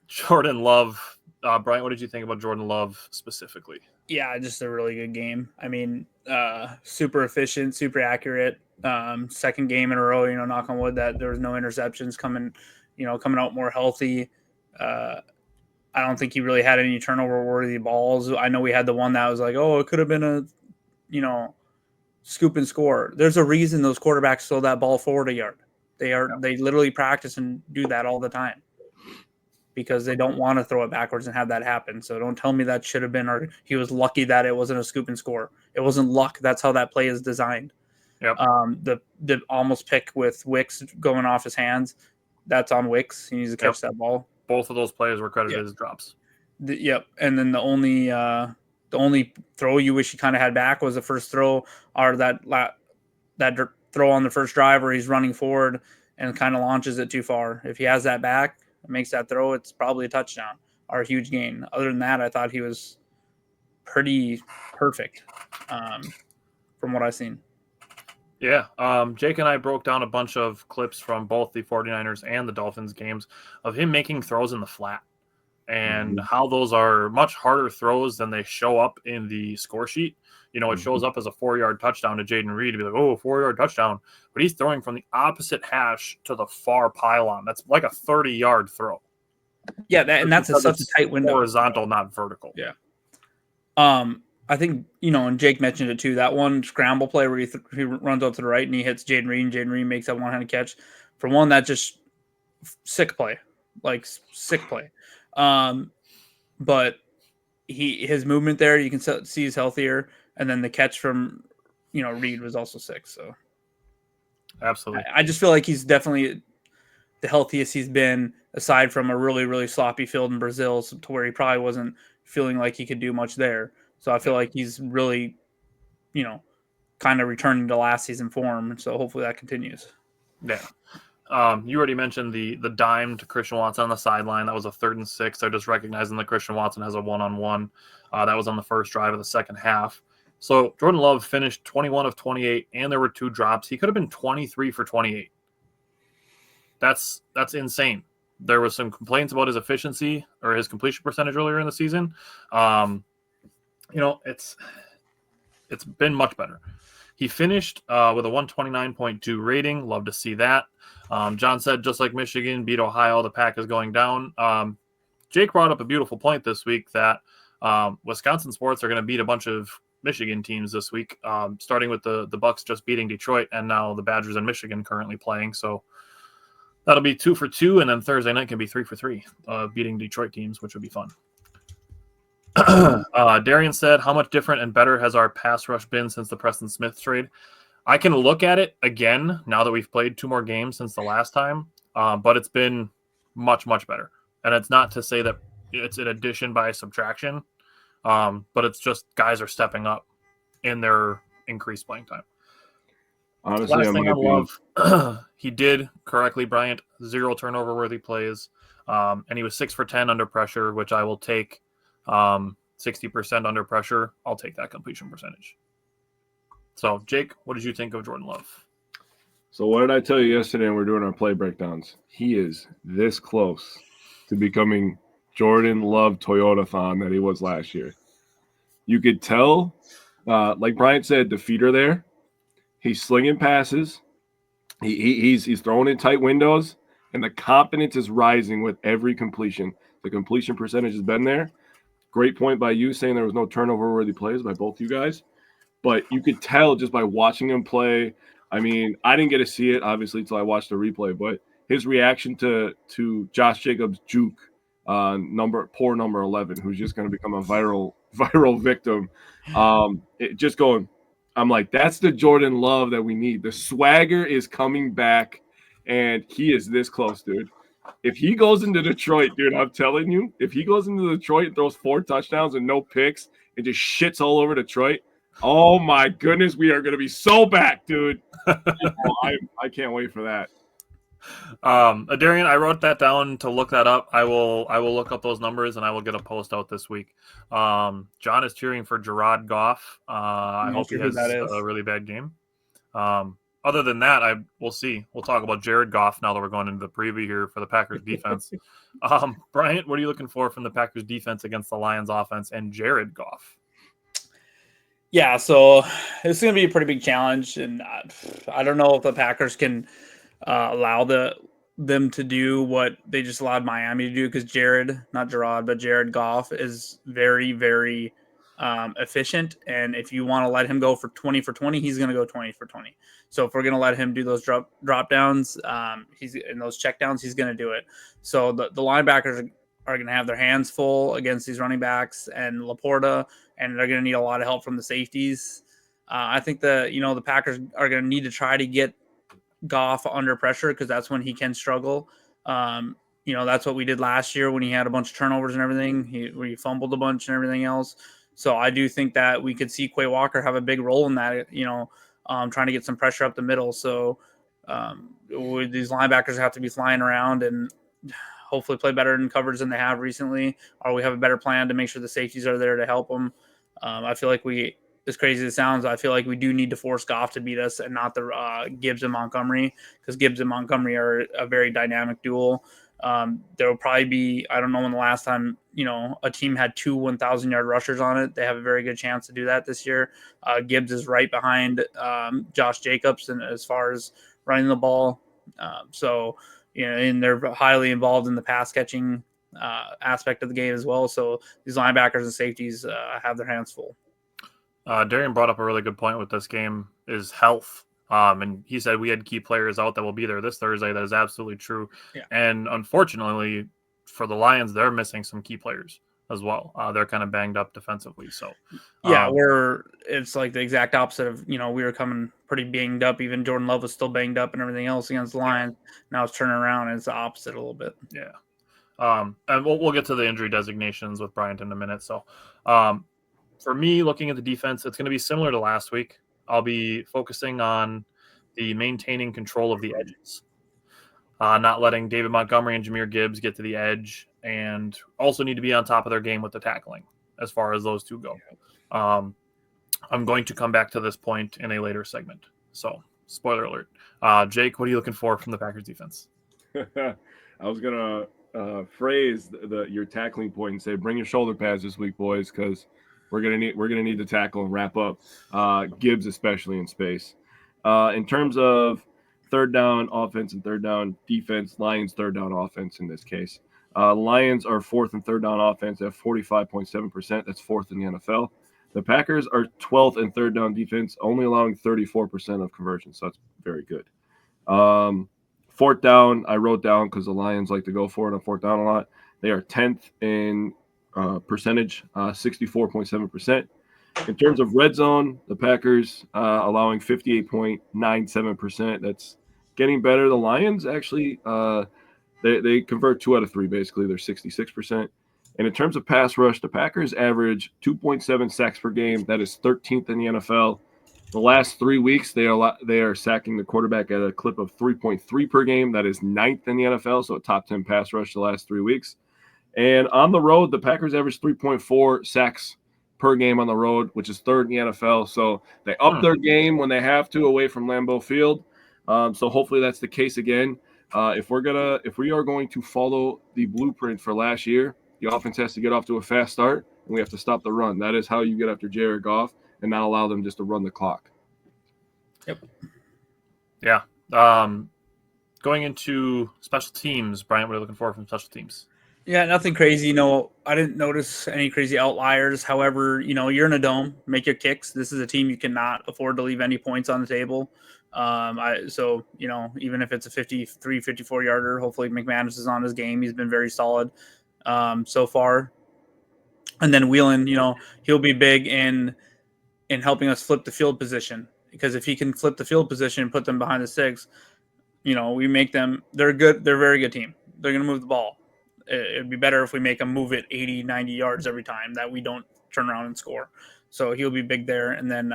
Jordan Love, Brian, what did you think about Jordan Love specifically? Yeah, just a really good game. I mean, super efficient, super accurate. Second game in a row, knock on wood that there was no interceptions coming out more healthy. I don't think he really had any turnover-worthy balls. I know we had the one that was like, oh, it could have been a, scoop and score. There's a reason those quarterbacks throw that ball forward a yard. They literally practice and do that all the time because they don't want to throw it backwards and have that happen. So don't tell me that should have been, or he was lucky that it wasn't a scoop and score. It wasn't luck. That's how that play is designed. Yep. The almost pick with Wicks going off his hands, that's on Wicks. He needs to catch that ball. Both of those plays were credited as drops. Yep. And then the only throw you wish he kind of had back was the first throw, or that throw on the first drive where he's running forward and kind of launches it too far. If he has that back, makes that throw, it's probably a touchdown or a huge gain. Other than that, I thought he was pretty perfect from what I've seen. Yeah, Jake and I broke down a bunch of clips from both the 49ers and the Dolphins games of him making throws in the flat and how those are much harder throws than they show up in the score sheet. It shows up as a 4-yard touchdown to Jaden Reed to be like, oh, 4-yard touchdown. But he's throwing from the opposite hash to the far pylon. That's like a 30-yard throw. Yeah, that's such a tight window. Horizontal, not vertical. Yeah. I think, and Jake mentioned it too, that one scramble play where he runs out to the right and he hits Jaden Reed, and Jaden Reed makes that one-handed catch. For one, that's just sick play. But his movement there, you can see he's healthier. And then the catch from, Reed was also sick. So absolutely. I just feel like he's definitely the healthiest he's been, aside from a really, really sloppy field in Brazil, to where he probably wasn't feeling like he could do much there. So I feel like he's really, kind of returning to last season form. So hopefully that continues. Yeah. You already mentioned the dime to Christian Watson on the sideline. That was a 3rd and 6. They're just recognizing that Christian Watson has a one-on-one. That was on the first drive of the second half. So Jordan Love finished 21 of 28, and there were 2 drops. He could have been 23 for 28. That's insane. There was some complaints about his efficiency or his completion percentage earlier in the season. It's been much better. He finished with a 129.2 rating. Love to see that. John said, just like Michigan beat Ohio, the pack is going down. Jake brought up a beautiful point this week that Wisconsin sports are going to beat a bunch of Michigan teams this week, starting with the Bucks just beating Detroit, and now the Badgers and Michigan currently playing. So that'll be 2 for 2, and then Thursday night can be 3 for 3, beating Detroit teams, which would be fun. Darian said, how much different and better has our pass rush been since the Preston Smith trade? I can look at it again now that we've played 2 more games since the last time, but it's been much, much better. And it's not to say that it's an addition by subtraction, but it's just guys are stepping up in their increased playing time. Honestly, Last I thing might on be. Love, he did correctly, Bryant, 0 turnover worthy plays. And he was 6 for 10 under pressure, which I will take. 60% under pressure. I'll take that completion percentage. So, Jake, what did you think of Jordan Love? So what did I tell you yesterday when we were doing our play breakdowns? He is this close to becoming Jordan Love Toyota-thon that he was last year. You could tell, like Bryant said, the feet are there. He's slinging passes. He's throwing in tight windows, and the confidence is rising with every completion. The completion percentage has been there. Great point by you saying there was no turnover-worthy plays by both you guys. But you could tell just by watching him play. I mean, I didn't get to see it obviously until I watched the replay, but his reaction to Josh Jacobs' juke, number 11, who's just going to become a viral victim. Just going, I'm like, that's the Jordan Love that we need. The swagger is coming back, and he is this close, dude. If he goes into Detroit, dude, I'm telling you, if he goes into Detroit and throws 4 touchdowns and no picks and just shits all over Detroit, oh my goodness, we are going to be so back, dude. I can't wait for that. Darian, I wrote that down to look that up. I will look up those numbers and I will get a post out this week. John is cheering for Gerard Goff. I hope he has a really bad game. Other than that, we'll see. We'll talk about Jared Goff now that we're going into the preview here for the Packers defense. Bryant, what are you looking for from the Packers defense against the Lions offense and Jared Goff? Yeah, so it's going to be a pretty big challenge, and I don't know if the Packers can allow them to do what they just allowed Miami to do, because Jared Goff is very, very efficient, and if you want to let him go for 20 for 20, he's going to go 20 for 20. So if we're going to let him do those drop downs, he's in those check downs, he's going to do it. So the linebackers are going to have their hands full against these running backs and Laporta, and they're going to need a lot of help from the safeties. I think the Packers are going to need to try to get Goff under pressure, because that's when he can struggle. That's what we did last year when he had a bunch of turnovers and everything. He fumbled a bunch and everything else. So I do think that we could see Quay Walker have a big role in that, trying to get some pressure up the middle. So these linebackers have to be flying around and hopefully play better in coverage than they have recently, or we have a better plan to make sure the safeties are there to help them. I feel like as crazy as it sounds, I feel like we do need to force Goff to beat us and not the Gibbs and Montgomery, because Gibbs and Montgomery are a very dynamic duel. There will probably be, I don't know when the last time, a team had 2 1,000-yard rushers on it. They have a very good chance to do that this year. Gibbs is right behind Josh Jacobs and as far as running the ball. And they're highly involved in the pass catching aspect of the game as well. So these linebackers and safeties have their hands full. Darian brought up a really good point with this game is health. And he said we had key players out that will be there this Thursday. That is absolutely true. Yeah. And unfortunately for the Lions, they're missing some key players as well. They're kind of banged up defensively. So it's like the exact opposite of, we were coming pretty banged up. Even Jordan Love was still banged up and everything else against the Lions. Now it's turning around and it's the opposite a little bit. Yeah. And we'll get to the injury designations with Bryant in a minute. So for me, looking at the defense, it's going to be similar to last week. I'll be focusing on the maintaining control of the edges, not letting David Montgomery and Jahmyr Gibbs get to the edge, and also need to be on top of their game with the tackling as far as those two go. I'm going to come back to this point in a later segment. So, spoiler alert. Jake, what are you looking for from the Packers defense? I was going to phrase your tackling point and say, bring your shoulder pads this week, boys, because we're gonna need to tackle and wrap up Gibbs, especially in space. In terms of third down offense and third down defense, Lions third down offense in this case. Lions are fourth and third down offense at 45.7%. That's fourth in the NFL. The Packers are 12th in third down defense, only allowing 34% of conversion. So that's very good. Fourth down, I wrote down because the Lions like to go for it on fourth down a lot. They are 10th in percentage, 64.7%. In terms of red zone, the Packers allowing 58.97%. That's getting better. The Lions actually they convert 2 out of 3 basically. They're 66%. And in terms of pass rush, the Packers average 2.7 sacks per game. That is 13th in the NFL. The last 3 weeks, they are sacking the quarterback at a clip of 3.3 per game. That is ninth in the NFL, so a top 10 pass rush the last 3 weeks. And on the road, the Packers average 3.4 sacks per game on the road, which is third in the NFL. So they up their game when they have to away from Lambeau Field. So hopefully that's the case again. If we are going to follow the blueprint for last year, the offense has to get off to a fast start, and we have to stop the run. That is how you get after Jared Goff and not allow them just to run the clock. Yep. Yeah. Going into special teams, Brian, what are you looking for from special teams? Yeah, nothing crazy. I didn't notice any crazy outliers. However, you're in a dome. Make your kicks. This is a team you cannot afford to leave any points on the table. Even if it's a 53, 54 yarder, hopefully McManus is on his game. He's been very solid so far. And then Whelan, he'll be big in helping us flip the field position, because if he can flip the field position and put them behind the six, we make them. They're good. They're a very good team. They're going to move the ball. It'd be better if we make them move it 80, 90 yards every time, that we don't turn around and score. So he'll be big there. And then,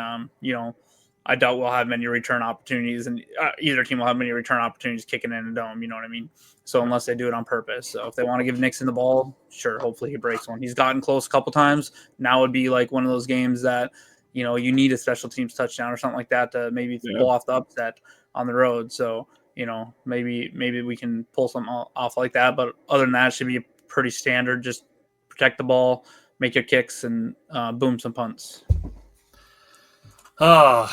I doubt we'll have many return opportunities, and either team will have many return opportunities kicking in a dome. You know what I mean? So unless they do it on purpose. So if they want to give Nixon the ball, sure, hopefully he breaks one. He's gotten close a couple times. Now would be like one of those games that, you need a special teams touchdown or something like that to maybe pull off the upset on the road. So, maybe we can pull something off like that. But other than that, it should be pretty standard. Just protect the ball, make your kicks, and boom some punts. It's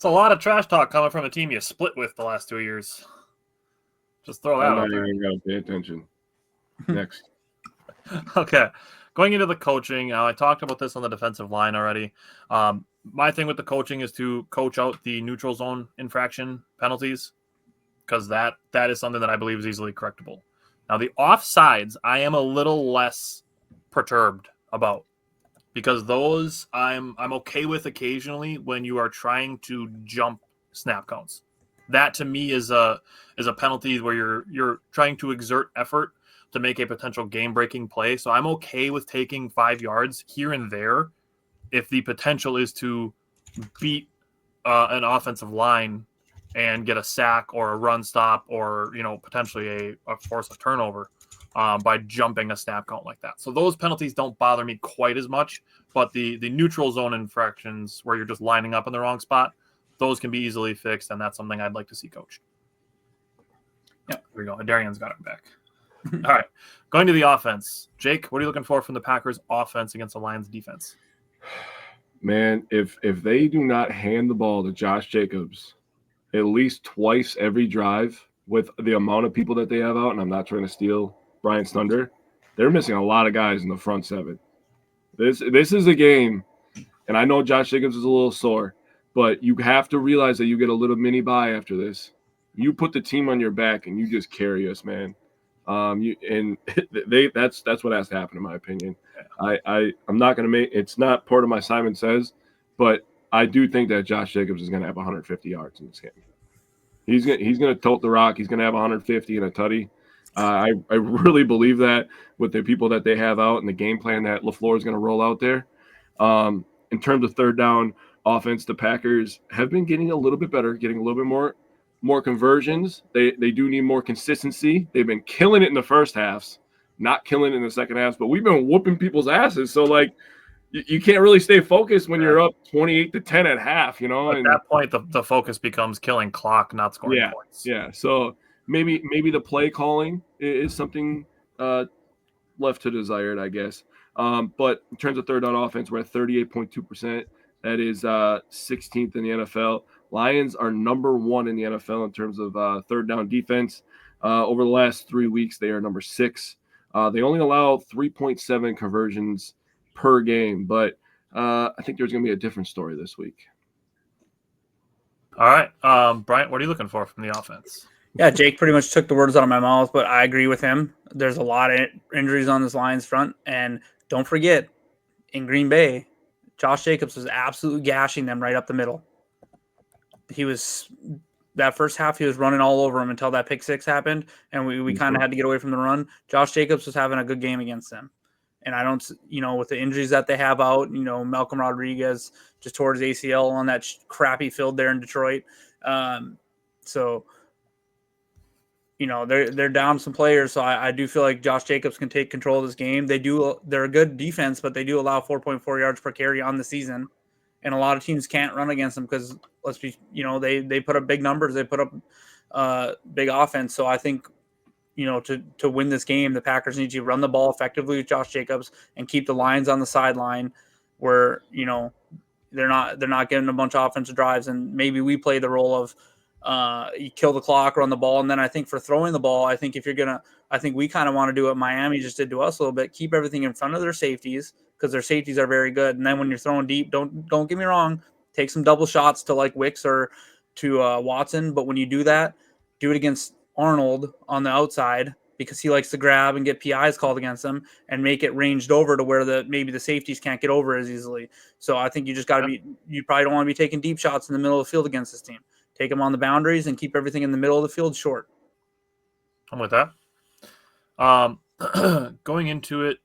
a lot of trash talk coming from a team you split with the last 2 years. Just throw that out there. You got to pay attention. Next. Okay. Going into the coaching, I talked about this on the defensive line already. My thing with the coaching is to coach out the neutral zone infraction penalties, because that is something that I believe is easily correctable. Now, the offsides, I am a little less perturbed about, because those I'm okay with occasionally when you are trying to jump snap counts. That to me is a penalty where you're trying to exert effort to make a potential game-breaking play. So I'm okay with taking 5 yards here and there if the potential is to beat an offensive line and get a sack or a run stop, or potentially a force a turnover by jumping a snap count like that. So those penalties don't bother me quite as much, but the neutral zone infractions where you're just lining up in the wrong spot, those can be easily fixed, and that's something I'd like to see coached. Yeah, there we go. Darian's got it back. All right, going to the offense. Jake, what are you looking for from the Packers offense against the Lions defense? Man, if they do not hand the ball to Josh Jacobs at least twice every drive with the amount of people that they have out, and I'm not trying to steal Brian's thunder, they're missing a lot of guys in the front seven. This is a game, and I know Josh Jacobs is a little sore, but you have to realize that you get a little mini bye after this. You put the team on your back and you just carry us, man. That's what has to happen in my opinion. I'm not going to make, it's not part of my Simon Says, but I do think that Josh Jacobs is going to have 150 yards in this game. He's going to tote the rock. He's going to have 150 and a tutty. I really believe that with the people that they have out and the game plan that LaFleur is going to roll out there. In terms of third down offense, the Packers have been getting a little bit better, getting a little bit more conversions. They do need more consistency. They've been killing it in the first halves, not killing it in the second halves, but we've been whooping people's asses. So you can't really stay focused when you're up 28-10 at half, At that point, the focus becomes killing clock, not scoring points. Yeah. So maybe the play calling is something left to desired, I guess. But in terms of third down offense, we're at 38.2%. That is 16th in the NFL. Lions are number 1 in the NFL in terms of third down defense. Over the last 3 weeks, they are number 6. They only allow 3.7 conversions per game, but I think there's going to be a different story this week. All right. Bryant, what are you looking for from the offense? Yeah, Jake pretty much took the words out of my mouth, but I agree with him. There's a lot of injuries on this Lions front, and don't forget, in Green Bay, Josh Jacobs was absolutely gashing them right up the middle. That first half, he was running all over him until that pick six happened, and we kind of had to get away from the run. Josh Jacobs was having a good game against them. And I don't, with the injuries that they have out, Malcolm Rodriguez just tore his ACL on that crappy field there in Detroit. So, they're down some players. So I do feel like Josh Jacobs can take control of this game. They're a good defense, but they do allow 4.4 yards per carry on the season. And a lot of teams can't run against them because they put up big numbers. They put up big offense. So I think, to win this game, the Packers need to run the ball effectively with Josh Jacobs and keep the Lions on the sideline where, they're not getting a bunch of offensive drives. And maybe we play the role of you kill the clock, run the ball. And then I think for throwing the ball, I think we kind of want to do what Miami just did to us a little bit, keep everything in front of their safeties because their safeties are very good. And then when you're throwing deep, don't get me wrong, take some double shots to like Wicks or to Watson. But when you do that, do it against Arnold on the outside because he likes to grab and get PIs called against him and make it ranged over to where maybe the safeties can't get over as easily. So I think you just got to you probably don't want to be taking deep shots in the middle of the field against this team. Take them on the boundaries and keep everything in the middle of the field short. I'm with that. Going into it,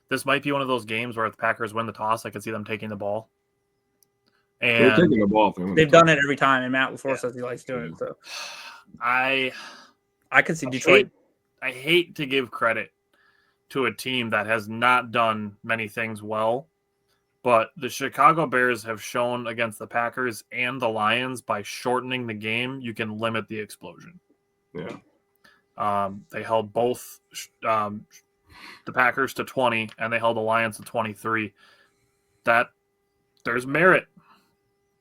this might be one of those games where if the Packers win the toss, I could see them taking the ball. And they're taking the ball. They've done it every time, and Matt LaFleur says he likes doing it. So I could see Detroit. I hate to give credit to a team that has not done many things well, but the Chicago Bears have shown against the Packers and the Lions by shortening the game, you can limit the explosion. Yeah. They held both the Packers to 20, and they held the Lions to 23. There's merit.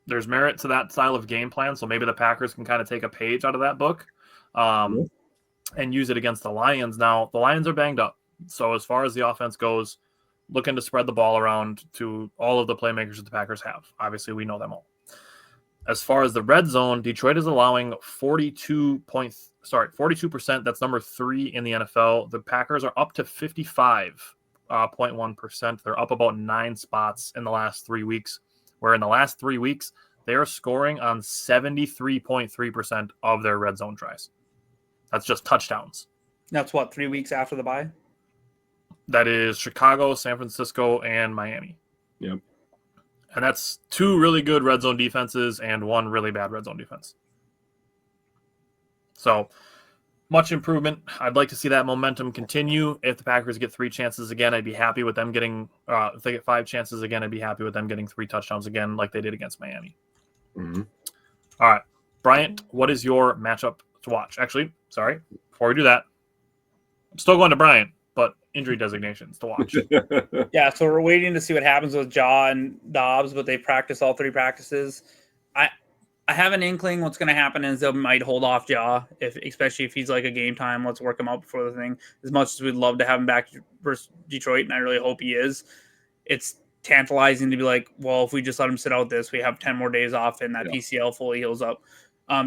There's merit to that style of game plan, so maybe the Packers can kind of take a page out of that book and use it against the Lions. Now, the Lions are banged up, so as far as the offense goes, looking to spread the ball around to all of the playmakers that the Packers have. Obviously, we know them all. As far as the red zone, Detroit is allowing 42%. That's number 3 in the NFL. The Packers are up to 55.1%. They're up about 9 spots in the last 3 weeks, where in the last 3 weeks, they are scoring on 73.3% of their red zone tries. That's just touchdowns. That's 3 weeks after the bye? That is Chicago, San Francisco, and Miami. Yep. And that's 2 really good red zone defenses and 1 really bad red zone defense. So, much improvement. I'd like to see that momentum continue. If the Packers get 3 chances again, I'd be happy with them getting if they get 5 chances again, I'd be happy with them getting 3 touchdowns again like they did against Miami. Mm-hmm. All right. Bryant, what is your matchup to watch? Actually, sorry, before we do that, I'm still going to Bryant, but injury designations to watch. Yeah, so we're waiting to see what happens with Jaw and Dobbs, but they practiced all 3 practices. I have an inkling what's going to happen is they might hold off Jaw, especially if he's like a game time. Let's work him out before the thing. As much as we'd love to have him back versus Detroit, and I really hope he is, it's tantalizing to be like, well, if we just let him sit out this, we have 10 more days off and that PCL fully heals up.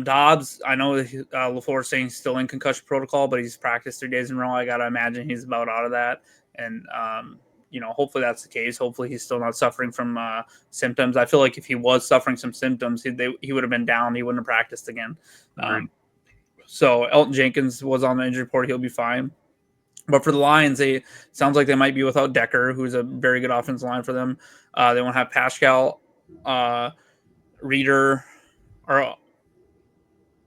Dobbs, I know LaFleur is saying he's still in concussion protocol, but he's practiced 3 days in a row. I got to imagine he's about out of that. And, hopefully that's the case. Hopefully he's still not suffering from symptoms. I feel like if he was suffering some symptoms, he would have been down. He wouldn't have practiced again. So Elton Jenkins was on the injury report. He'll be fine. But for the Lions, sounds like they might be without Decker, who's a very good offensive line for them. They won't have Pascal, Reeder, or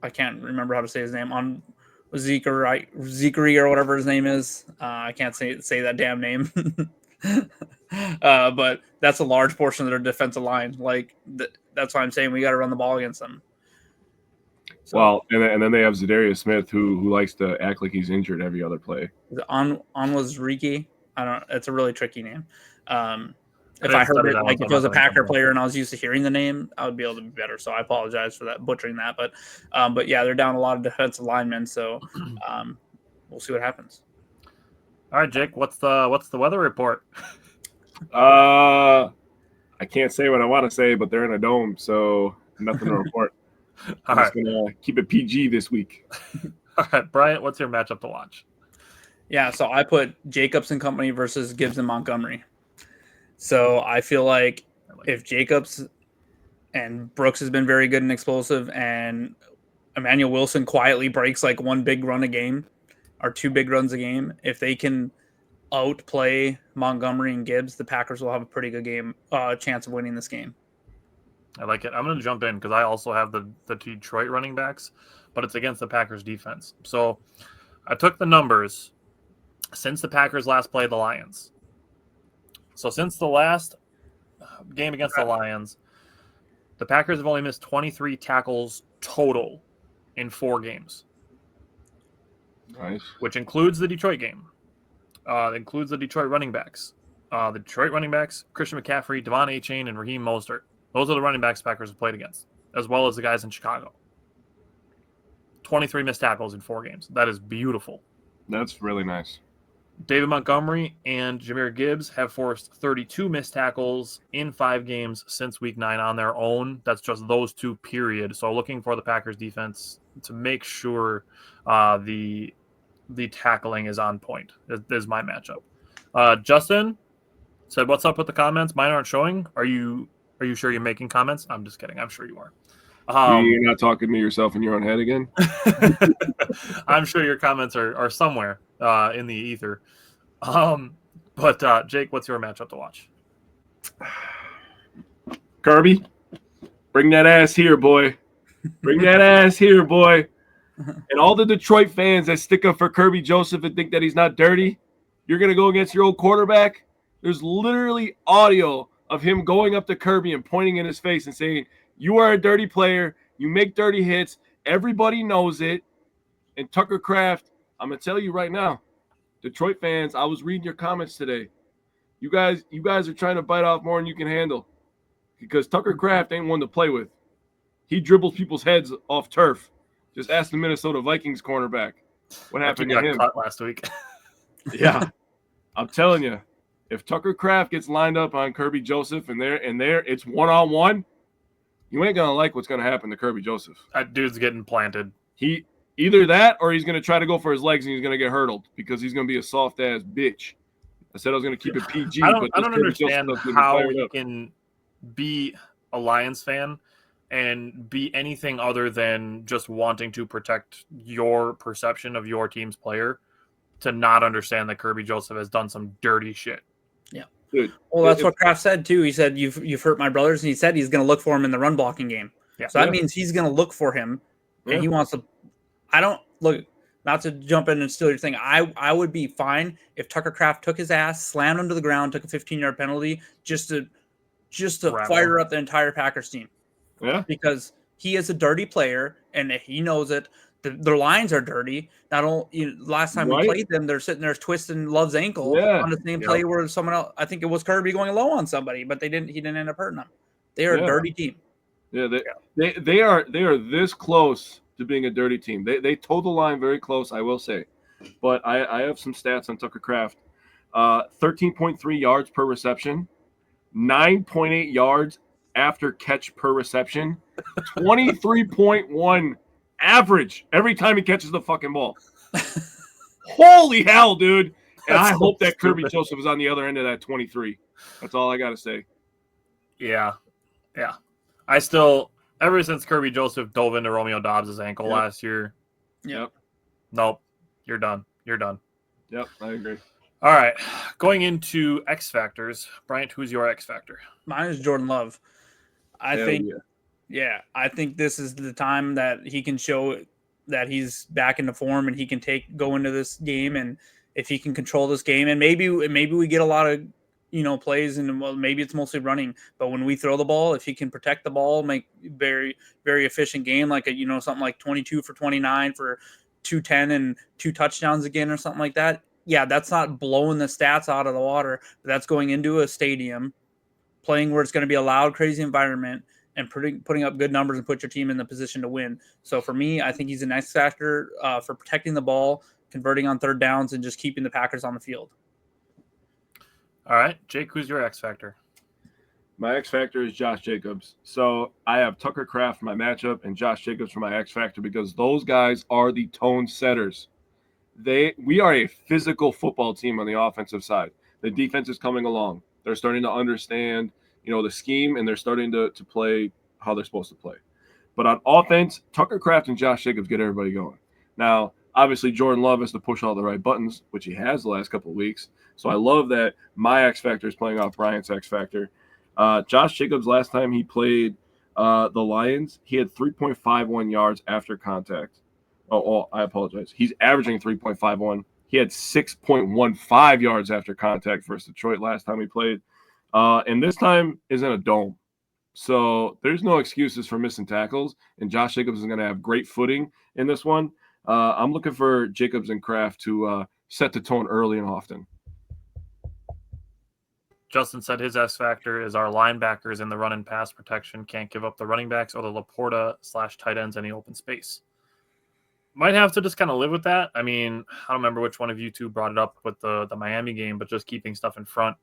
I can't remember how to say his name, on Zikri or whatever his name is. I can't say that damn name. But that's a large portion of their defensive line. That's why I'm saying we got to run the ball against them. So, well, and then they have Zadarius Smith, who likes to act like he's injured every other play. Was Riki? I don't. It's a really tricky name. If I heard it, if it was a Packer player and I was used to hearing the name, I would be able to be better. So I apologize for that, butchering that. But yeah, they're down a lot of defensive linemen. So we'll see what happens. All right, Jake, what's the weather report? I can't say what I want to say, but they're in a dome, so nothing to report. I'm just gonna keep it PG this week. All right, Bryant, what's your matchup to watch? Yeah, so I put Jacobs and company versus Gibbs and Montgomery. So I feel like if Jacobs and Brooks has been very good and explosive, and Emmanuel Wilson quietly breaks like 1 big run a game or 2 big runs a game, if they can outplay Montgomery and Gibbs, the Packers will have a pretty good chance of winning this game. I like it. I'm going to jump in because I also have the Detroit running backs, but it's against the Packers defense. So I took the numbers since the Packers last played the Lions. So since the last game against the Lions, the Packers have only missed 23 tackles total in 4 games. Nice. Which includes the Detroit game. Includes the Detroit running backs. The Detroit running backs, Christian McCaffrey, Devon Achane, and Raheem Mostert. Those are the running backs Packers have played against, as well as the guys in Chicago. 23 missed tackles in 4 games. That is beautiful. That's really nice. David Montgomery and Jahmyr Gibbs have forced 32 missed tackles in 5 games since Week 9 on their own. That's just those 2, period. So looking for the Packers defense to make sure the tackling is on point is my matchup. Justin said, "What's up with the comments? Mine aren't showing. Are you sure you're making comments?" I'm just kidding. I'm sure you are. You're not talking to yourself in your own head again? I'm sure your comments are somewhere in the ether. But Jake, what's your matchup to watch? Kirby, bring that ass here, boy. Bring that ass here, boy. And all the Detroit fans that stick up for Kirby Joseph and think that he's not dirty, you're going to go against your old quarterback? There's literally audio of him going up to Kirby and pointing in his face and saying, "You are a dirty player. You make dirty hits. Everybody knows it." And Tucker Kraft, I'm going to tell you right now, Detroit fans, I was reading your comments today. You guys are trying to bite off more than you can handle because Tucker Kraft ain't one to play with. He dribbles people's heads off turf. Just ask the Minnesota Vikings cornerback what happened to him cut last week. Yeah, I'm telling you, if Tucker Kraft gets lined up on Kirby Joseph and there it's 1-on-1, you ain't gonna like what's gonna happen to Kirby Joseph. That dude's getting planted. He either that or he's gonna try to go for his legs and he's gonna get hurdled because he's gonna be a soft ass bitch. I said I was gonna keep it PG. I don't understand how he can be a Lions fan and be anything other than just wanting to protect your perception of your team's player to not understand that Kirby Joseph has done some dirty shit. Yeah. Dude, well, that's what Kraft said too. He said, you've hurt my brothers, and he said he's going to look for him in the run blocking game. Yeah. So that means he's going to look for him, and he wants to. I don't look. Not to jump in and steal your thing. I would be fine if Tucker Kraft took his ass, slammed him to the ground, took a 15-yard penalty, just to fire up the entire Packers team. Yeah. Because he is a dirty player, and he knows it. Their lines are dirty. Not only last time we played them, they're sitting there twisting Love's ankle on the same play where someone else. I think it was Kirby going low on somebody, but he didn't end up hurting them. They are a dirty team. Yeah, they are this close to being a dirty team. They toe the line very close, I will say. But I have some stats on Tucker Kraft. 13.3 yards per reception, 9.8 yards after catch per reception, 23.1 average every time he catches the fucking ball. Holy hell, dude. And I hope that Kirby Joseph is on the other end of that 23. That's all I got to say. Yeah. I still, ever since Kirby Joseph dove into Romeo Dobbs' ankle last year. Yep. Nope. You're done. Yep, I agree. All right. Going into X Factors. Bryant, who's your X Factor? Mine is Jordan Love. I think this is the time that he can show that he's back into form and he can go into this game, and if he can control this game, and maybe we get a lot of plays, and maybe it's mostly running, but when we throw the ball, if he can protect the ball, make very, very efficient game, like something like 22 for 29 for 210 and 2 touchdowns again or something like that. Yeah, that's not blowing the stats out of the water, but that's going into a stadium, playing where it's going to be a loud, crazy environment, and putting up good numbers and put your team in the position to win. So for me, I think he's an X factor for protecting the ball, converting on third downs, and just keeping the Packers on the field. All right, Jake, who's your X factor? My X factor is Josh Jacobs. So I have Tucker Kraft for my matchup and Josh Jacobs for my X factor because those guys are the tone setters. We are a physical football team on the offensive side. The defense is coming along. They're starting to understand, the scheme, and they're starting to play how they're supposed to play. But on offense, Tucker Kraft and Josh Jacobs get everybody going. Now, Obviously, Jordan Love has to push all the right buttons, which he has the last couple of weeks. So I love that my X Factor is playing off Bryant's X Factor. Josh Jacobs, last time he played the Lions, he had 3.51 yards after contact. Oh, I apologize. He's averaging 3.51. He had 6.15 yards after contact versus Detroit last time he played. And this time is in a dome. So there's no excuses for missing tackles. And Josh Jacobs is going to have great footing in this one. I'm looking for Jacobs and Kraft to set the tone early and often. Justin said his S factor is our linebackers in the run and pass protection can't give up the running backs or the Laporta/tight ends any open space. Might have to just kind of live with that. I mean, I don't remember which one of you two brought it up with the Miami game, but just keeping stuff in front,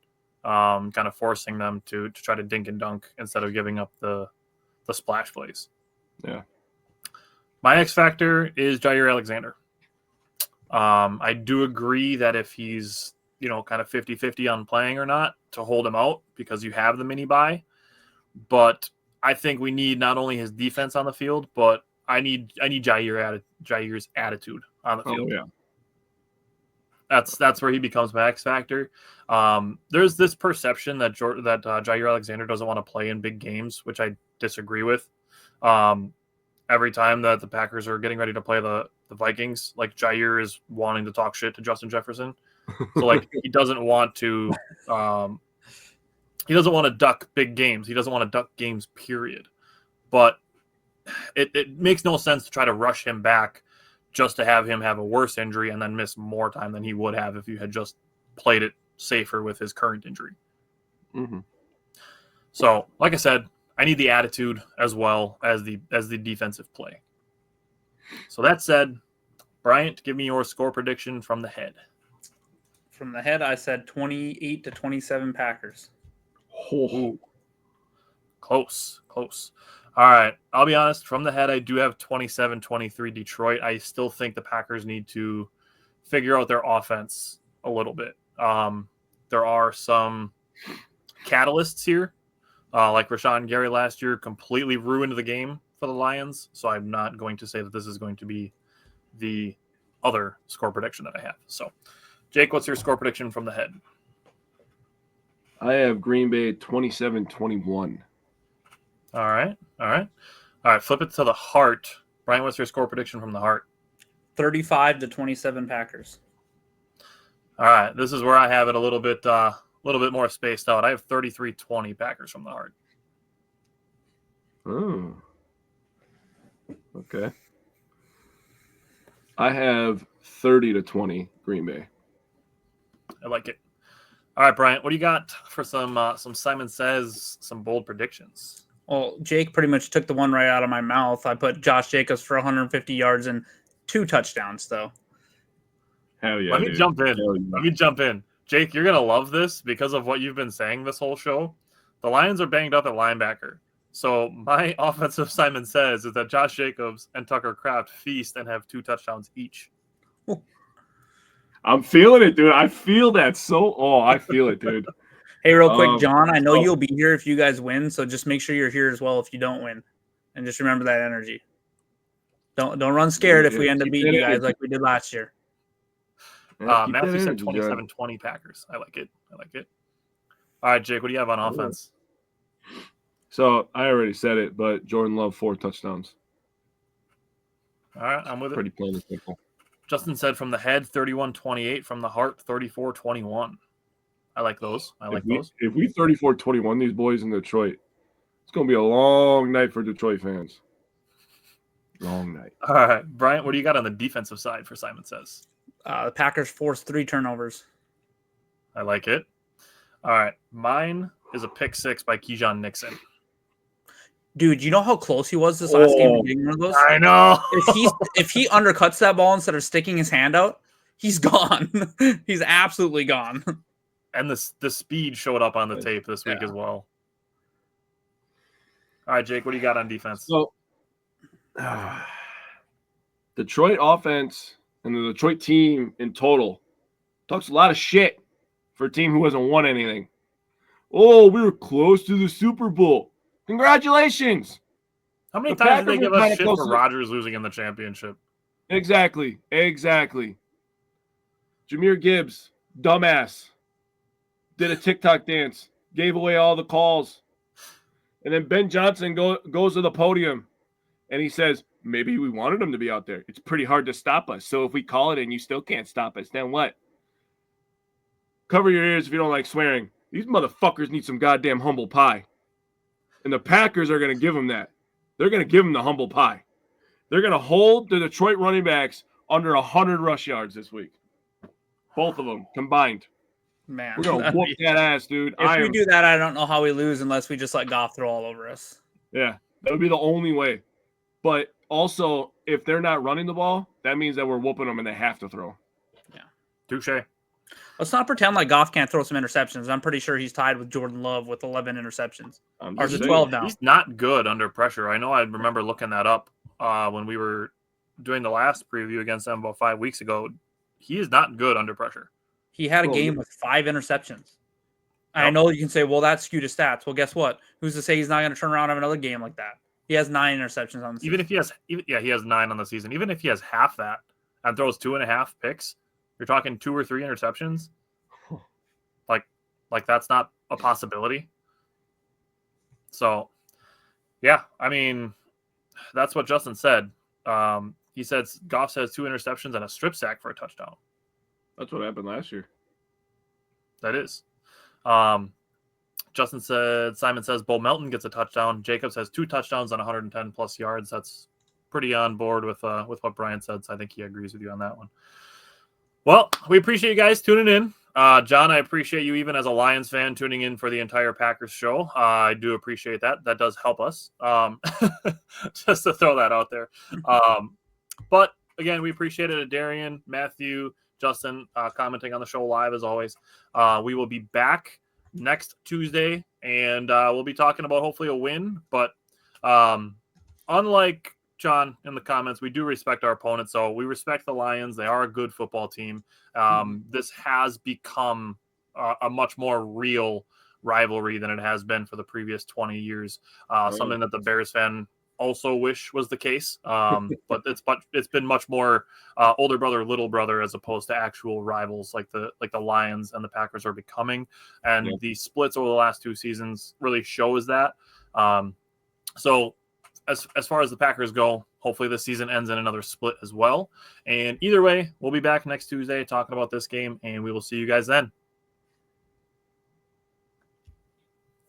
kind of forcing them to try to dink and dunk instead of giving up the splash plays. Yeah. My X factor is Jair Alexander. I do agree that if he's, kind of 50-50 on playing or not, to hold him out because you have the mini bye. But I think we need not only his defense on the field, but I need Jair's attitude on the field. Oh, yeah. That's where he becomes my X factor. There's this perception that Jair Alexander doesn't want to play in big games, which I disagree with. Every time that the Packers are getting ready to play the Vikings, like Jair is wanting to talk shit to Justin Jefferson. So like he doesn't want to duck big games. He doesn't want to duck games, period. But it makes no sense to try to rush him back just to have him have a worse injury and then miss more time than he would have if you had just played it safer with his current injury. Mm-hmm. So, like I said, I need the attitude as well as the defensive play. So that said, Bryant, give me your score prediction from the head. From the head, I said 28-27 Packers. Oh, close. All right. I'll be honest. From the head, I do have 27-23 Detroit. I still think the Packers need to figure out their offense a little bit. There are some catalysts here, like Rashawn Gary last year completely ruined the game for the Lions. So I'm not going to say that this is going to be the other score prediction that I have. So, Jake, what's your score prediction from the head? I have Green Bay 27-21. All right. Flip it to the heart. Brian, what's your score prediction from the heart? 35-27 Packers. All right. This is where I have it a little bit more spaced out. I have 33-20 Packers from the heart. Oh. Okay. I have 30-20 Green Bay. I like it. All right, Bryant, what do you got for some Simon Says, some bold predictions? Well, Jake pretty much took the one right out of my mouth. I put Josh Jacobs for 150 yards and 2 touchdowns, though. Hell yeah. Let me jump in. Jake, you're going to love this because of what you've been saying this whole show. The Lions are banged up at linebacker. So my offensive Simon Says is that Josh Jacobs and Tucker Kraft feast and have 2 touchdowns each. I'm feeling it, dude. I feel that I feel it, dude. Hey, real quick, John, I know you'll be here if you guys win, so just make sure you're here as well if you don't win. And just remember that energy. Don't run scared if we end up beating you guys like we did last year. Matthew said 27-20 Packers. I like it. All right, Jake, what do you have on offense? So I already said it, but Jordan Love 4 touchdowns. All right, I'm with it. Pretty plain and simple. Justin said from the head, 31-28. From the heart, 34-21. I like those. If we 34-21 these boys in Detroit, it's going to be a long night for Detroit fans. Long night. All right. Bryant, what do you got on the defensive side for Simon Says? The Packers forced 3 turnovers. I like it. All right. Mine is a pick 6 by Keyshawn Nixon. Dude, you know how close he was this last game to getting one of those? I know. If he undercuts that ball instead of sticking his hand out, he's gone. He's absolutely gone. And the speed showed up on the tape this week as well. All right, Jake, what do you got on defense? So, Detroit offense and the Detroit team in total talks a lot of shit for a team who hasn't won anything. Oh, we were close to the Super Bowl. Congratulations. How many times did they give us shit for Rodgers losing in the championship? Exactly. Jameer Gibbs, dumbass, did a TikTok dance, gave away all the calls. And then Ben Johnson goes to the podium and he says, maybe we wanted him to be out there. It's pretty hard to stop us. So if we call it and you still can't stop us, then what? Cover your ears if you don't like swearing. These motherfuckers need some goddamn humble pie. And the Packers are going to give them that. They're going to give them the humble pie. They're going to hold the Detroit running backs under 100 rush yards this week. Both of them combined. Man, we're going to whoop that ass, dude. If we do that, I don't know how we lose unless we just let Goff throw all over us. Yeah, that would be the only way. But also, if they're not running the ball, that means that we're whooping them and they have to throw. Yeah. Touche. Let's not pretend like Goff can't throw some interceptions. I'm pretty sure he's tied with Jordan Love with 11 interceptions. Or is it 12 now? He's not good under pressure. I know I remember looking that up when we were doing the last preview against them about 5 weeks ago. He is not good under pressure. He had a game with 5 interceptions. I know you can say, well, that's skewed his stats. Well, guess what? Who's to say he's not going to turn around and have another game like that? He has 9 interceptions on the season. Even if he has, he has 9 on the season. Even if he has half that and throws 2.5 picks, you're talking 2 or 3 interceptions. Like that's not a possibility. So, yeah, I mean, that's what Justin said. He said Goff has 2 interceptions and a strip sack for a touchdown. That's what happened last year. That is. Justin said, Simon says Bo Melton gets a touchdown. Jacobs has 2 touchdowns on 110 plus yards. That's pretty on board with what Brian said. So I think he agrees with you on that one. Well, we appreciate you guys tuning in. John, I appreciate you even as a Lions fan tuning in for the entire Packers show. I do appreciate that. That does help us. Just to throw that out there. But again, we appreciate it. Darian, Matthew, Justin commenting on the show live as always. We will be back next Tuesday, and we'll be talking about hopefully a win. But unlike John in the comments, we do respect our opponents. So we respect the Lions. They are a good football team. This has become a much more real rivalry than it has been for the previous 20 years. Something that the Bears fan also wish was the case. But it's been much more older brother, little brother, as opposed to actual rivals like the Lions and the Packers are becoming. And the splits over the last 2 seasons really shows that. So as far as the Packers go, hopefully this season ends in another split as well. And either way, we'll be back next Tuesday talking about this game, and we will see you guys then.